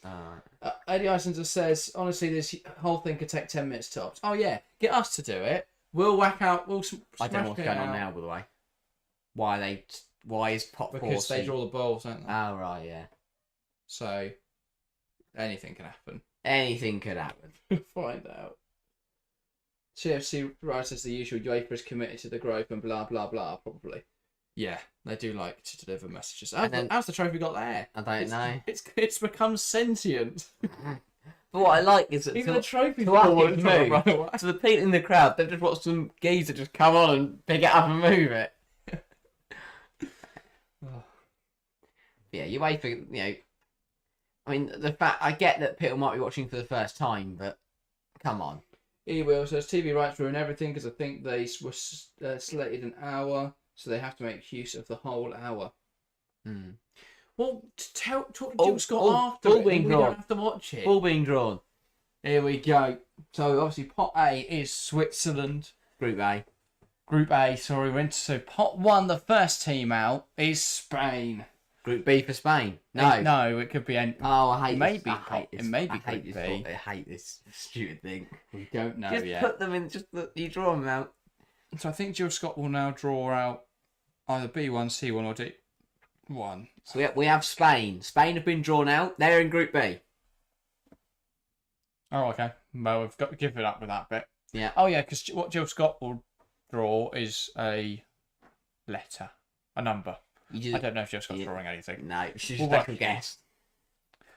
Speaker 2: Alright.
Speaker 1: Eddie Islander says, honestly, this whole thing could take 10 minutes tops. Oh yeah, get us to do it. We'll whack out. We'll.
Speaker 2: I don't know what's
Speaker 1: smash it
Speaker 2: going on
Speaker 1: out.
Speaker 2: now, by the way. Why is pot
Speaker 1: Because they
Speaker 2: 40?
Speaker 1: draw the balls, don't they?
Speaker 2: Oh right, yeah.
Speaker 1: So anything can happen.
Speaker 2: Anything could happen.
Speaker 1: Find out. CFC writers the usual. UEFA is committed to the growth and blah blah blah. Probably. Yeah, they do like to deliver messages. How's the trophy got there?
Speaker 2: I don't know.
Speaker 1: It's become sentient.
Speaker 2: But what I like is that
Speaker 1: Even the trophy
Speaker 2: to us,
Speaker 1: forward
Speaker 2: it's
Speaker 1: run
Speaker 2: moved.
Speaker 1: away.
Speaker 2: To the people in the crowd, they've just watched some geezer just come on and pick it up and move it. Yeah, UEFA, I mean, the fact I get that people might be watching for the first time, but come on.
Speaker 1: Will says TV rights ruin everything because I think they were slated an hour, so they have to make use of the whole hour. Well, talk to Jill Scott after it, we don't have to watch it.
Speaker 2: Ball being drawn.
Speaker 1: Here we go. So obviously pot A is Switzerland.
Speaker 2: Group A.
Speaker 1: So pot 1, the first team out, is Spain.
Speaker 2: Group B for Spain. No.
Speaker 1: No, it could be...
Speaker 2: I hate
Speaker 1: maybe
Speaker 2: this. I hate this.
Speaker 1: It may be
Speaker 2: I hate
Speaker 1: Group
Speaker 2: this.
Speaker 1: B.
Speaker 2: I hate this stupid thing.
Speaker 1: We don't know
Speaker 2: Just
Speaker 1: yet.
Speaker 2: put them in, you draw them out.
Speaker 1: So I think Jill Scott will now draw out either B1, C1 or D1.
Speaker 2: So we have Spain. Spain have been drawn out. They're in Group B.
Speaker 1: Oh, okay. Well, we've got to give it up with that bit.
Speaker 2: Yeah.
Speaker 1: Oh, yeah, because what Jill Scott will draw is a letter, a number. I don't know if Jill Scott's drawing anything.
Speaker 2: No, she's just special guest.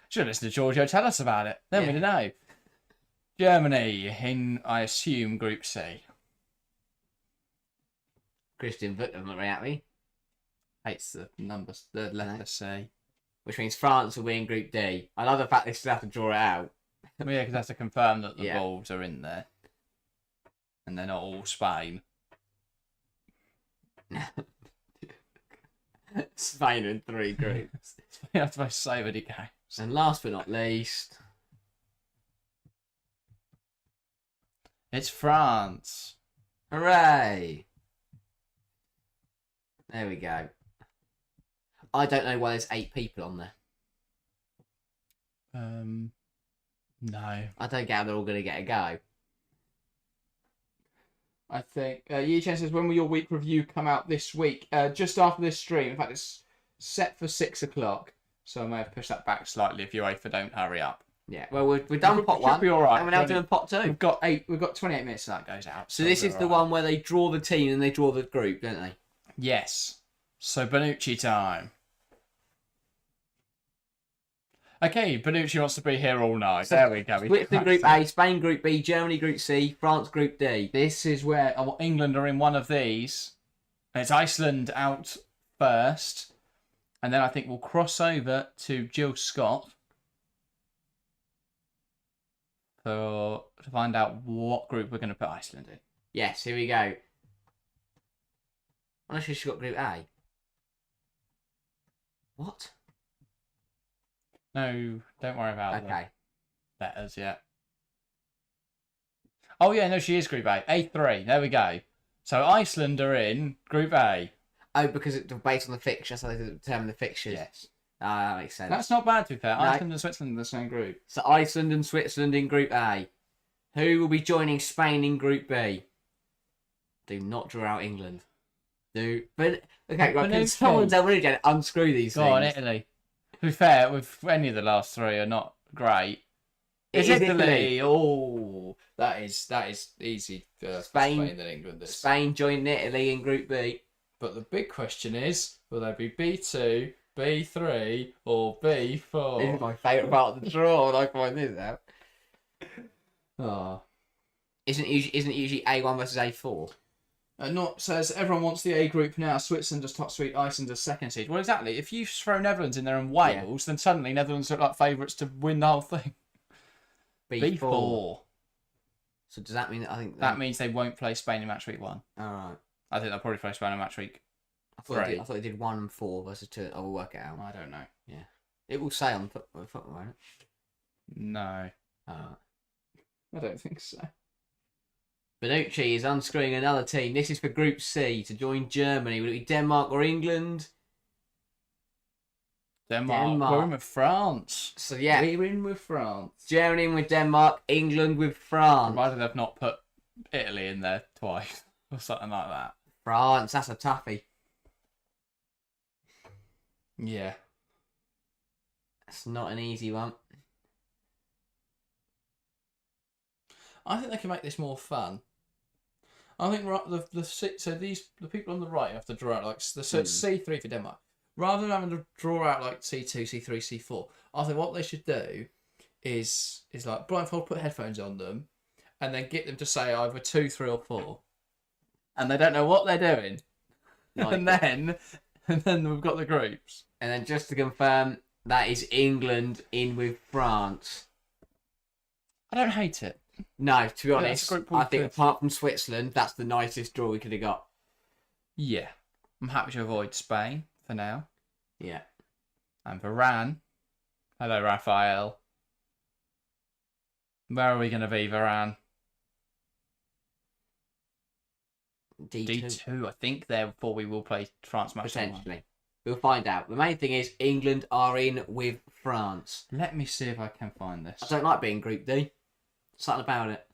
Speaker 1: Should listen to Giorgio tell us about it. Then we'd know. Germany in, I assume, Group C.
Speaker 2: Christian put them right at me.
Speaker 1: Hates the numbers, the letter C.
Speaker 2: Which means France will be in Group D. I love the fact they still have to draw it out.
Speaker 1: Well, yeah, because that's to confirm that the balls are in there. And they're not all Spain.
Speaker 2: Spain in 3 groups.
Speaker 1: You have to play so many games.
Speaker 2: And last but not least,
Speaker 1: it's France.
Speaker 2: Hooray! There we go. I don't know why there's 8 people on there.
Speaker 1: No.
Speaker 2: I don't get how they're all going to get a go.
Speaker 1: I think Yi-Chen says, when will your week review come out this week? Just after this stream. In fact, it's set for 6 o'clock, so I may have pushed that back slightly if UEFA don't hurry up.
Speaker 2: Yeah, well, we've done pot 1,
Speaker 1: be all right.
Speaker 2: and we're now doing pot 2.
Speaker 1: We've got 28 minutes till that goes out.
Speaker 2: So this is the one where they draw the team and they draw the group, don't they?
Speaker 1: Yes. So Bonucci time. Okay, Bonucci wants to be here all night.
Speaker 2: So
Speaker 1: there we go.
Speaker 2: Switzerland Group A, Spain Group B, Germany Group C, France Group D.
Speaker 1: This is where England are in one of these. And it's Iceland out first. And then I think we'll cross over to Jill Scott to find out what group we're going to put Iceland in.
Speaker 2: Yes, here we go. I'm not sure she's got Group A. What?
Speaker 1: No, don't worry about
Speaker 2: the
Speaker 1: letters yet. Oh, yeah, no, she is Group A. A3, there we go. So Iceland are in Group A.
Speaker 2: Oh, because it's based on the fixture, so they determine the fixtures.
Speaker 1: Yes.
Speaker 2: That makes sense.
Speaker 1: That's not bad, to be fair.
Speaker 2: No.
Speaker 1: Iceland and Switzerland are the same group.
Speaker 2: So Iceland and Switzerland in Group A. Who will be joining Spain in Group B? Do not draw out England. Okay, right, can someone tell me to unscrew these things?
Speaker 1: Go on, Italy. To be fair, with any of the last 3 are not great. It's Italy. Oh, that is easy for Spain than England is.
Speaker 2: Spain joined Italy in Group B.
Speaker 1: But the big question is, will they be B2, B3, or B4?
Speaker 2: This is my favourite part of the draw. I find this out.
Speaker 1: Oh.
Speaker 2: Isn't it usually A1 versus A4?
Speaker 1: Not says everyone wants the A group now. Switzerland as top seed, Iceland as second seed. Well, exactly. If you throw Netherlands in there and Wales, then suddenly Netherlands look like favourites to win the whole thing. B4.
Speaker 2: So does that mean
Speaker 1: that means they won't play Spain in match week 1?
Speaker 2: All right.
Speaker 1: I think they'll probably play Spain in match week 3.
Speaker 2: I thought they did 1 and 4 versus 2. I will work it out.
Speaker 1: I don't know.
Speaker 2: Yeah. It will say on the football, won't it?
Speaker 1: No.
Speaker 2: I
Speaker 1: don't think so.
Speaker 2: Bonucci is unscrewing another team. This is for Group C to join Germany. Will it be Denmark or England?
Speaker 1: Denmark. We're in with France.
Speaker 2: So yeah,
Speaker 1: we're in with France.
Speaker 2: Germany in with Denmark, England with France.
Speaker 1: Provided they've not put Italy in there twice or something like that.
Speaker 2: France, that's a toughie.
Speaker 1: Yeah.
Speaker 2: That's not an easy one.
Speaker 1: I think they can make this more fun. I think the people on the right have to draw out like so it's C3 for Denmark. Rather than having to draw out like C2, C3, C4, I think what they should do is like blindfold, put headphones on them, and then get them to say either 2, 3, or 4, and they don't know what they're doing, and then we've got the groups.
Speaker 2: And then just to confirm, that is England in with France.
Speaker 1: I don't hate it.
Speaker 2: No, to be honest, I think
Speaker 1: good.
Speaker 2: apart from Switzerland, that's the nicest draw we could have got.
Speaker 1: Yeah, I'm happy to avoid Spain for now.
Speaker 2: Yeah.
Speaker 1: And Varane. Hello, Raphael. Where are we going to be, Varane? D2, I think. Therefore, we will play France match.
Speaker 2: Potentially. We'll find out. The main thing is England are in with France.
Speaker 1: Let me see if I can find this.
Speaker 2: I don't like being Group D. Something about it.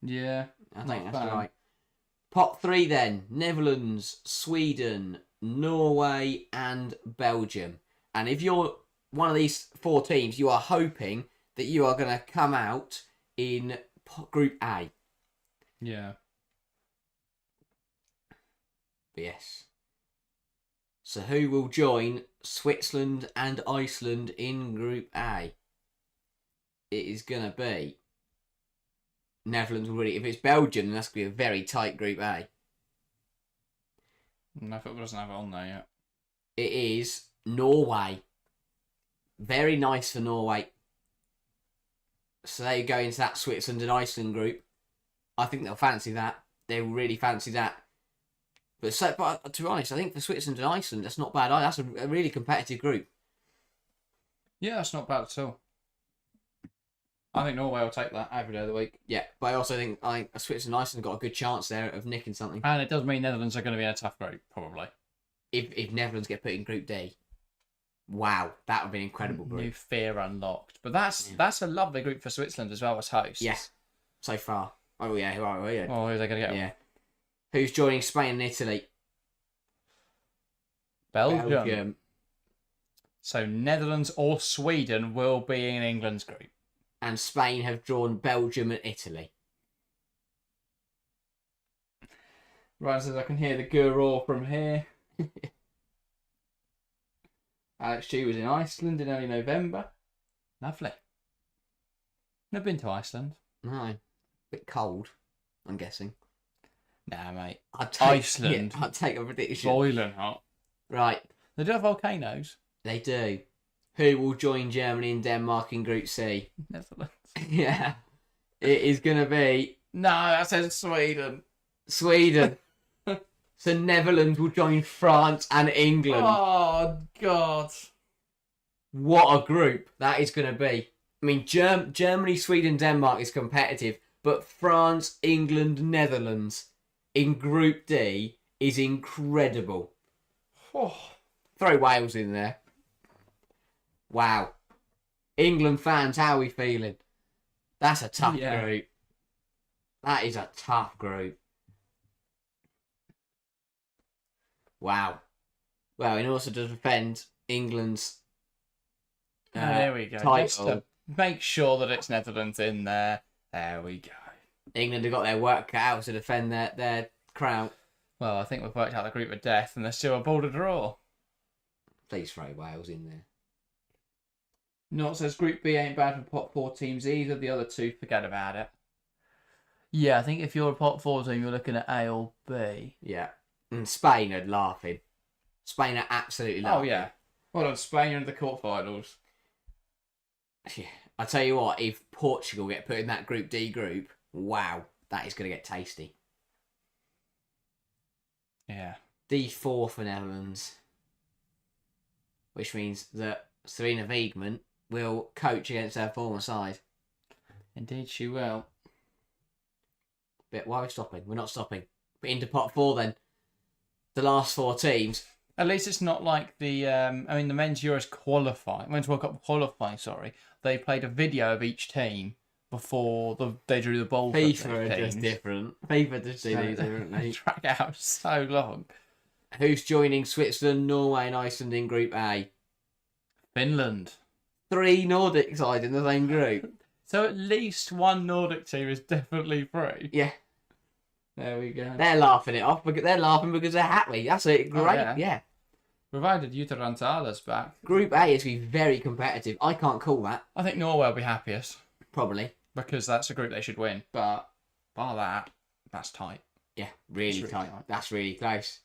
Speaker 1: Yeah.
Speaker 2: I think that's right. Pot 3 then. Netherlands, Sweden, Norway and Belgium. And if you're one of these 4 teams, you are hoping that you are going to come out in Group A.
Speaker 1: Yeah.
Speaker 2: But yes. So who will join Switzerland and Iceland in Group A? It is going to be Netherlands already. If it's Belgium, then that's going to be a very tight Group A.
Speaker 1: No, football doesn't have it on there yet.
Speaker 2: It is Norway. Very nice for Norway. So they go into that Switzerland and Iceland group. I think they'll fancy that. They'll really fancy that. But to be honest, I think for Switzerland and Iceland, that's not bad. That's a really competitive group.
Speaker 1: Yeah, that's not bad at all. I think Norway will take that every day of the week.
Speaker 2: Yeah, but I also think Switzerland and Iceland got a good chance there of nicking something.
Speaker 1: And it does mean Netherlands are going to be in a tough group, probably.
Speaker 2: If Netherlands get put in Group D, wow, that would be an incredible group.
Speaker 1: New fear unlocked. But that's a lovely group for Switzerland as well as hosts.
Speaker 2: Yeah, so far. Oh yeah, who are we?
Speaker 1: Oh, who are they going to get?
Speaker 2: Yeah. Who's joining Spain and Italy?
Speaker 1: Belgium. So Netherlands or Sweden will be in England's group.
Speaker 2: And Spain have drawn Belgium and Italy.
Speaker 1: Ryan says I can hear the guru from here. Alex G was in Iceland in early November. Lovely. Never been to Iceland.
Speaker 2: No. Bit cold, I'm guessing.
Speaker 1: Nah, mate.
Speaker 2: Iceland. Yeah, I'd take a prediction.
Speaker 1: Boiling hot.
Speaker 2: Right.
Speaker 1: They do have volcanoes.
Speaker 2: They do. Who will join Germany and Denmark in Group C?
Speaker 1: Netherlands.
Speaker 2: Yeah. It is going to be...
Speaker 1: No, that says Sweden.
Speaker 2: Sweden. So Netherlands will join France and England.
Speaker 1: Oh, God.
Speaker 2: What a group that is going to be. I mean, Germany, Sweden, Denmark is competitive, but France, England, Netherlands in Group D is incredible.
Speaker 1: Oh.
Speaker 2: Throw Wales in there. Wow. England fans, how are we feeling? That's a tough group. That is a tough group. Wow. Well, in order to defend England's
Speaker 1: there we go.
Speaker 2: title,
Speaker 1: Just to make sure that it's Netherlands in there. There we go.
Speaker 2: England have got their work cut out to defend their crown.
Speaker 1: Well, I think we've worked out the group of death and there's still a ball to draw.
Speaker 2: Please throw Wales in there.
Speaker 1: Not says Group B ain't bad for pot 4 teams either. The other two, forget about it. Yeah, I think if you're a pot 4 team, you're looking at A or B.
Speaker 2: Yeah. And Spain are laughing. Spain are absolutely laughing.
Speaker 1: Oh, yeah. Well done, Spain, you're in the quarterfinals.
Speaker 2: Yeah. I tell you what, if Portugal get put in that Group D group, wow, that is going to get tasty.
Speaker 1: Yeah.
Speaker 2: D4 for Netherlands. Which means that Serena Wiegman will coach against her former side.
Speaker 1: Indeed, she will.
Speaker 2: But why are we stopping? We're not stopping. But into pot 4 then. The last 4 teams.
Speaker 1: At least it's not like the the men's Euros qualifying, men's World Cup qualifying. Sorry, they played a video of each team before they drew the bowl.
Speaker 2: FIFA are just different. FIFA just do these differently.
Speaker 1: Drag out so long.
Speaker 2: Who's joining Switzerland, Norway, and Iceland in Group A?
Speaker 1: Finland.
Speaker 2: 3 Nordic sides in the same group.
Speaker 1: So at least one Nordic team is definitely free.
Speaker 2: Yeah.
Speaker 1: There we go.
Speaker 2: They're laughing it off because they're laughing because they're happy. That's it. Great.
Speaker 1: Oh,
Speaker 2: yeah.
Speaker 1: Provided Utarantadas back.
Speaker 2: Group A is going to be very competitive. I can't call that.
Speaker 1: I think Norway will be happiest
Speaker 2: Probably.
Speaker 1: because that's a group they should win. But bar that, that's tight.
Speaker 2: Yeah, really tight. That's really close.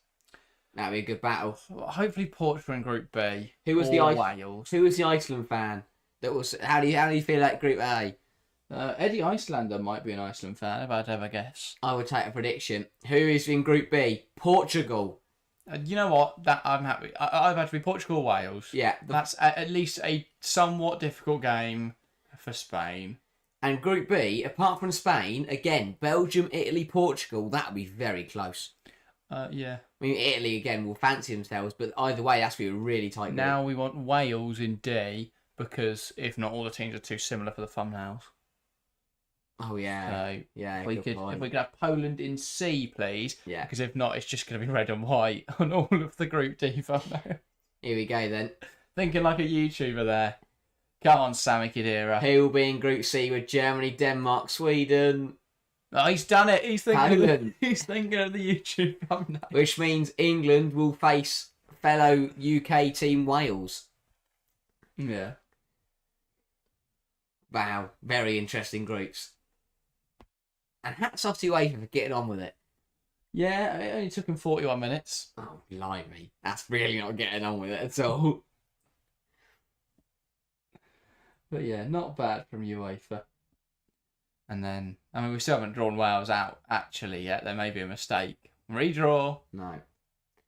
Speaker 2: That'd be a good battle.
Speaker 1: Well, hopefully Portugal in Group B.
Speaker 2: Who was
Speaker 1: Wales?
Speaker 2: Who was the Iceland fan? That was. How do you feel like Group A?
Speaker 1: Eddie Icelander might be an Iceland fan if I'd ever guess.
Speaker 2: I would take a prediction. Who is in Group B? Portugal.
Speaker 1: You know what? That I'm happy. I've had to be Portugal or Wales.
Speaker 2: Yeah.
Speaker 1: That's at least a somewhat difficult game for Spain.
Speaker 2: And Group B, apart from Spain, again, Belgium, Italy, Portugal, that would be very close.
Speaker 1: Yeah.
Speaker 2: I mean, Italy, again, will fancy themselves, but either way, that's going to be a really tight group.
Speaker 1: Now we want Wales in D because if not, all the teams are too similar for the thumbnails.
Speaker 2: Oh, yeah.
Speaker 1: So
Speaker 2: yeah,
Speaker 1: if we could have Poland in C, please.
Speaker 2: Yeah.
Speaker 1: Because if not, it's just going to be red and white on all of the Group D thumbnails.
Speaker 2: Here we go, then.
Speaker 1: Thinking like a YouTuber there. Come on, Sammy Khedira.
Speaker 2: Who will be in Group C with Germany, Denmark, Sweden?
Speaker 1: Oh, he's done it. He's thinking.
Speaker 2: Poland.
Speaker 1: He's thinking of the YouTube thumbnail.
Speaker 2: Which means England will face fellow UK team Wales.
Speaker 1: Yeah.
Speaker 2: Wow, very interesting groups. And hats off to UEFA for getting on with it.
Speaker 1: Yeah, it only took him 41 minutes.
Speaker 2: Oh, blimey. That's really not getting on with it at all.
Speaker 1: But yeah, not bad from UEFA. And then, I mean, we still haven't drawn Wales out actually yet. There may be a mistake. Redraw.
Speaker 2: No.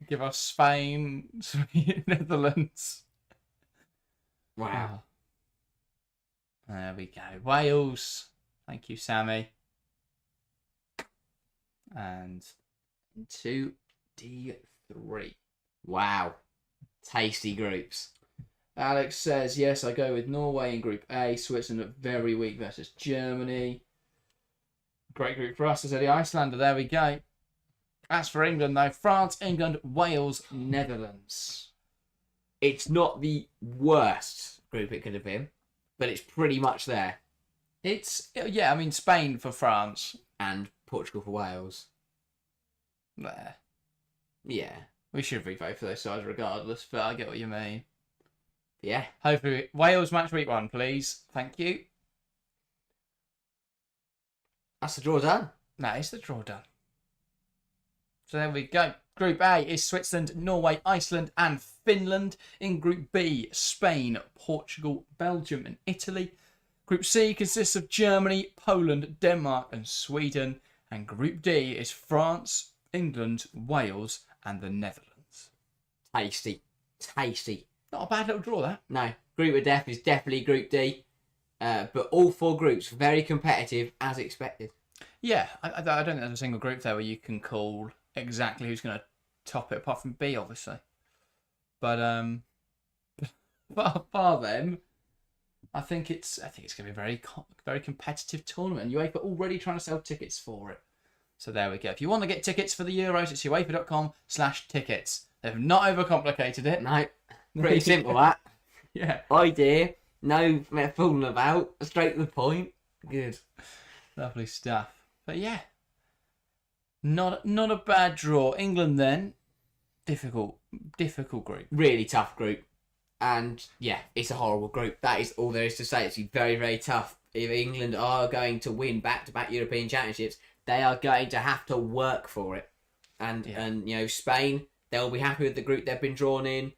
Speaker 1: Give us Spain, Netherlands.
Speaker 2: Wow.
Speaker 1: There we go. Wales. Thank you, Sammy. And into D3.
Speaker 2: Wow. Tasty groups.
Speaker 1: Alex says, yes, I go with Norway in Group A. Switzerland look very weak versus Germany. Great group for us, says Eddie Icelander. There we go. As for England, though, France, England, Wales, Netherlands.
Speaker 2: It's not the worst group it could have been, but it's pretty much there.
Speaker 1: Yeah, I mean, Spain for France.
Speaker 2: And Portugal for Wales.
Speaker 1: There.
Speaker 2: Yeah.
Speaker 1: We should re-vote for those sides regardless, but I get what you mean.
Speaker 2: Yeah.
Speaker 1: Hopefully, Wales match week 1, please. Thank you.
Speaker 2: That's the draw done.
Speaker 1: That is the draw done. So there we go. Group A is Switzerland, Norway, Iceland and Finland. In Group B, Spain, Portugal, Belgium and Italy. Group C consists of Germany, Poland, Denmark and Sweden. And Group D is France, England, Wales and the Netherlands.
Speaker 2: Tasty. Tasty.
Speaker 1: Not a bad little draw, that.
Speaker 2: No. Group of Death is definitely Group D. But all 4 groups, very competitive as expected.
Speaker 1: Yeah, I don't think there's a single group there where you can call exactly who's going to top it, apart from B, obviously. But bar them, I think it's going to be a very competitive tournament. UEFA already trying to sell tickets for it. So there we go. If you want to get tickets for the Euros, it's UEFA.com/tickets. They've not overcomplicated it.
Speaker 2: No, pretty simple that.
Speaker 1: Yeah.
Speaker 2: Idea, no fooling about, straight to the point. Good.
Speaker 1: Lovely stuff. But yeah, not a bad draw. England then, difficult group.
Speaker 2: Really tough group. And yeah, it's a horrible group. That is all there is to say. It's very, very tough. If England are going to win back-to-back European Championships, they are going to have to work for it. And you know, Spain, they'll be happy with the group they've been drawn in.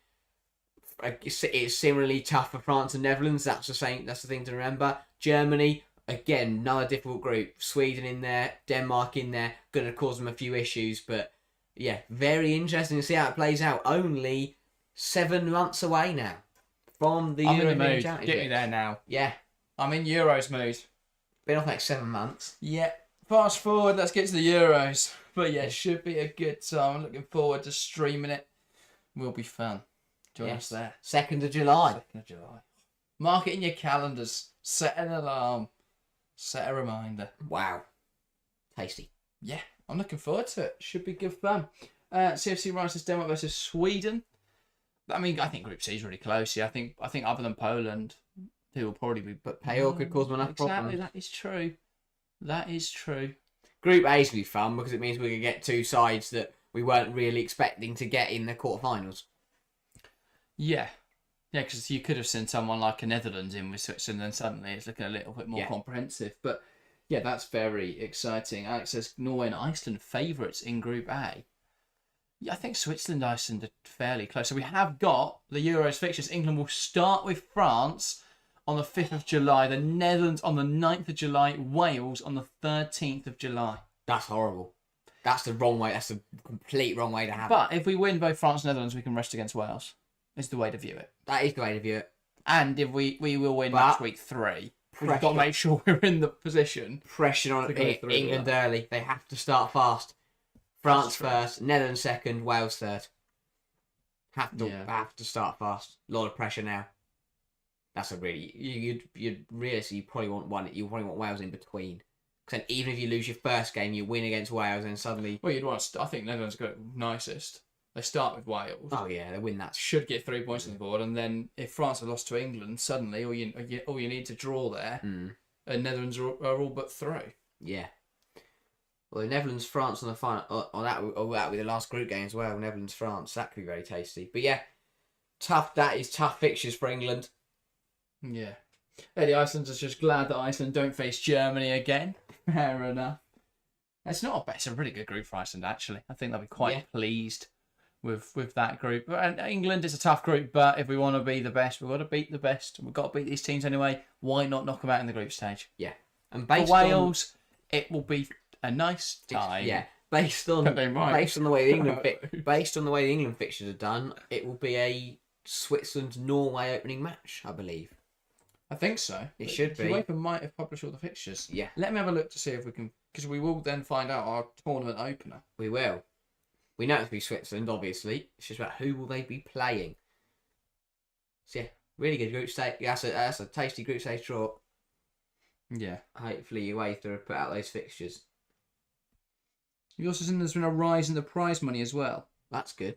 Speaker 2: It's similarly tough for France and Netherlands. That's the thing to remember. Germany, again, another difficult group. Sweden in there, Denmark in there, going to cause them a few issues. But yeah, very interesting to see how it plays out. Only 7 months away now from the European Championship.
Speaker 1: Get me there now.
Speaker 2: Yeah.
Speaker 1: I'm in Euros mood.
Speaker 2: Been off like 7 months.
Speaker 1: Yeah. Fast forward, let's get to the Euros. But yeah, it should be a good time. I'm looking forward to streaming it. Will be fun. Join us there.
Speaker 2: 2nd of July.
Speaker 1: 2nd of July. Mark it in your calendars. Set an alarm. Set a reminder.
Speaker 2: Wow. Tasty.
Speaker 1: Yeah, I'm looking forward to it. Should be good fun. CFC Rice Denmark versus Sweden. I mean, I think Group C is really close. Yeah, I think other than Poland, who will probably be.
Speaker 2: But Payor could cause them enough problems.
Speaker 1: Exactly, that is true. That is true.
Speaker 2: Group A is going to be fun because it means we're going to get two sides that we weren't really expecting to get in the quarterfinals.
Speaker 1: Yeah. Yeah, because you could have seen someone like a Netherlands in with Switzerland, and suddenly it's looking a little bit more comprehensive. But yeah, that's very exciting. Alex says Norway and Iceland favourites in Group A. Yeah, I think Switzerland and Iceland are fairly close. So we have got the Euros fixtures. England will start with France on the 5th of July, the Netherlands on the 9th of July, Wales on the 13th of July.
Speaker 2: That's horrible. That's the wrong way. That's the complete wrong way to have it.
Speaker 1: But if we win both France and Netherlands, we can rest against Wales. Is the way to view it.
Speaker 2: That is the way to view it.
Speaker 1: And if we will win match week 3, we've got to make sure we're in the position.
Speaker 2: Pressure on England early. They have to start fast. France first, Netherlands second, Wales third. Have to start fast. A lot of pressure now. That's a really you'd realistically you probably want Wales in between. Because even if you lose your first game, you win against Wales, and suddenly
Speaker 1: you'd want. I think Netherlands got it nicest. They start with Wales.
Speaker 2: Oh yeah, they win that.
Speaker 1: Should get 3 points on the board, and then if France have lost to England, suddenly all you need to draw there, and Netherlands are all but through.
Speaker 2: Yeah. Well, the Netherlands France on the final, that would be the last group game as well. Netherlands France, that could be very tasty. But yeah, tough. That is tough fixtures for England.
Speaker 1: Yeah. Eddie Iceland's just glad that Iceland don't face Germany again. Fair enough. It's a really good group for Iceland actually. I think they'll be quite pleased with that group. And England is a tough group, but if we want to be the best, we've got to beat the best. We've got to beat these teams anyway. Why not knock them out in the group stage?
Speaker 2: Yeah. And
Speaker 1: for Wales, it will be a nice time.
Speaker 2: Yeah. Based on the way the England fixtures are done, it will be a Switzerland-Norway opening match, I believe.
Speaker 1: I think so.
Speaker 2: It should be.
Speaker 1: UEFA might have published all the fixtures.
Speaker 2: Yeah.
Speaker 1: Let me have a look to see if we can, because we will then find out our tournament opener.
Speaker 2: We will. We know it to be Switzerland, obviously. It's just about who will they be playing. So yeah, really good group stage. That's a tasty group stage draw.
Speaker 1: Yeah.
Speaker 2: Hopefully UEFA put out those fixtures.
Speaker 1: You've also seen there's been a rise in the prize money as well.
Speaker 2: That's good.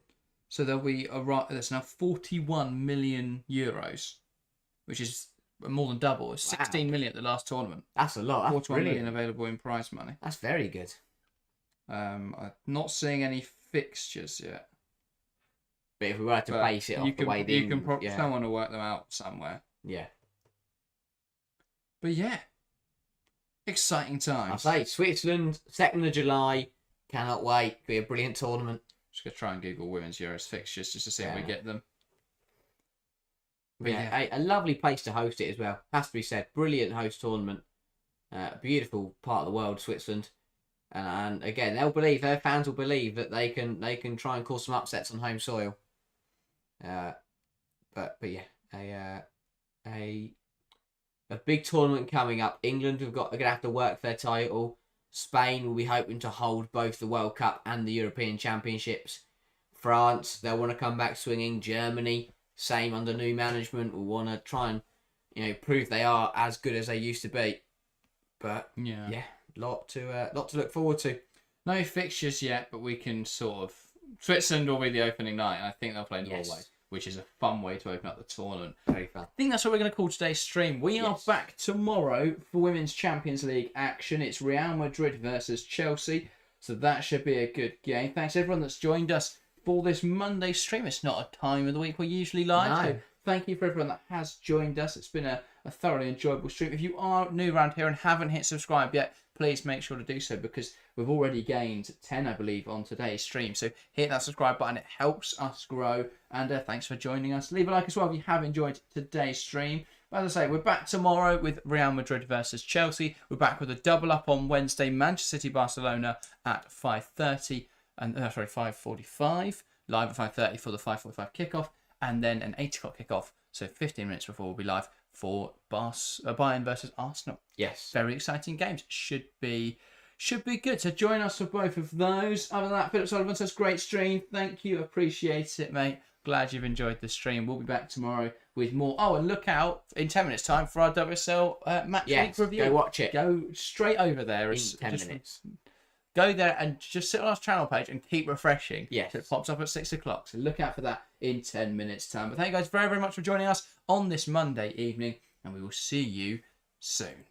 Speaker 1: So there'll be there's now 41 million euros, which is more than double. It's 16 million at the last tournament.
Speaker 2: That's a lot. That's
Speaker 1: 41 million available in prize money.
Speaker 2: That's very good.
Speaker 1: I'm not seeing any fixtures yet.
Speaker 2: But if we were to base it off the way
Speaker 1: someone will work them out somewhere.
Speaker 2: Yeah.
Speaker 1: But yeah, exciting times.
Speaker 2: I say Switzerland, 2nd of July. Cannot wait. It'll be a brilliant tournament.
Speaker 1: Just gonna try and Google women's Euros fixtures just to see if we get them.
Speaker 2: But a lovely place to host it as well. Has to be said. Brilliant host tournament. Beautiful part of the world, Switzerland. And again, their fans will believe that they can try and cause some upsets on home soil. But yeah, a big tournament coming up. England are gonna have to work their title. Spain will be hoping to hold both the World Cup and the European Championships. France, they'll want to come back swinging. Germany, same under new management, will want to try and prove they are as good as they used to be. But yeah, lot to look forward to.
Speaker 1: No fixtures yet, but we can sort of. Switzerland will be the opening night, and I think they'll play Norway, which is a fun way to open up the tournament.
Speaker 2: Very fun.
Speaker 1: I think that's what we're going to call today's stream. We are back tomorrow for Women's Champions League action. It's Real Madrid versus Chelsea, so that should be a good game. Thanks everyone that's joined us for this Monday stream. It's not a time of the week we're usually live, so thank you for everyone that has joined us. It's been a thoroughly enjoyable stream. If you are new around here and haven't hit subscribe yet, please make sure to do so because we've already gained 10, I believe, on today's stream. So hit that subscribe button. It helps us grow. And thanks for joining us. Leave a like as well if you have enjoyed today's stream. But as I say, we're back tomorrow with Real Madrid versus Chelsea. We're back with a double up on Wednesday, Manchester City, Barcelona at 5:30 and 5:45. Live at 5:30 for the 5:45 kickoff, and then an 8 o'clock kickoff. So 15 minutes before we'll be live for Bayern versus Arsenal.
Speaker 2: Yes.
Speaker 1: Very exciting games. Should be good. So join us for both of those. Other than that, Philip Sullivan says, great stream. Thank you. Appreciate it, mate. Glad you've enjoyed the stream. We'll be back tomorrow with more. Oh, and look out in 10 minutes time for our WSL match week review.
Speaker 2: Go watch it.
Speaker 1: Go straight over there.
Speaker 2: In 10 minutes.
Speaker 1: Go there and just sit on our channel page and keep refreshing.
Speaker 2: Yes.
Speaker 1: So it pops up at 6 o'clock. So look out for that in 10 minutes time. But thank you guys very, very much for joining us on this Monday evening. And we will see you soon.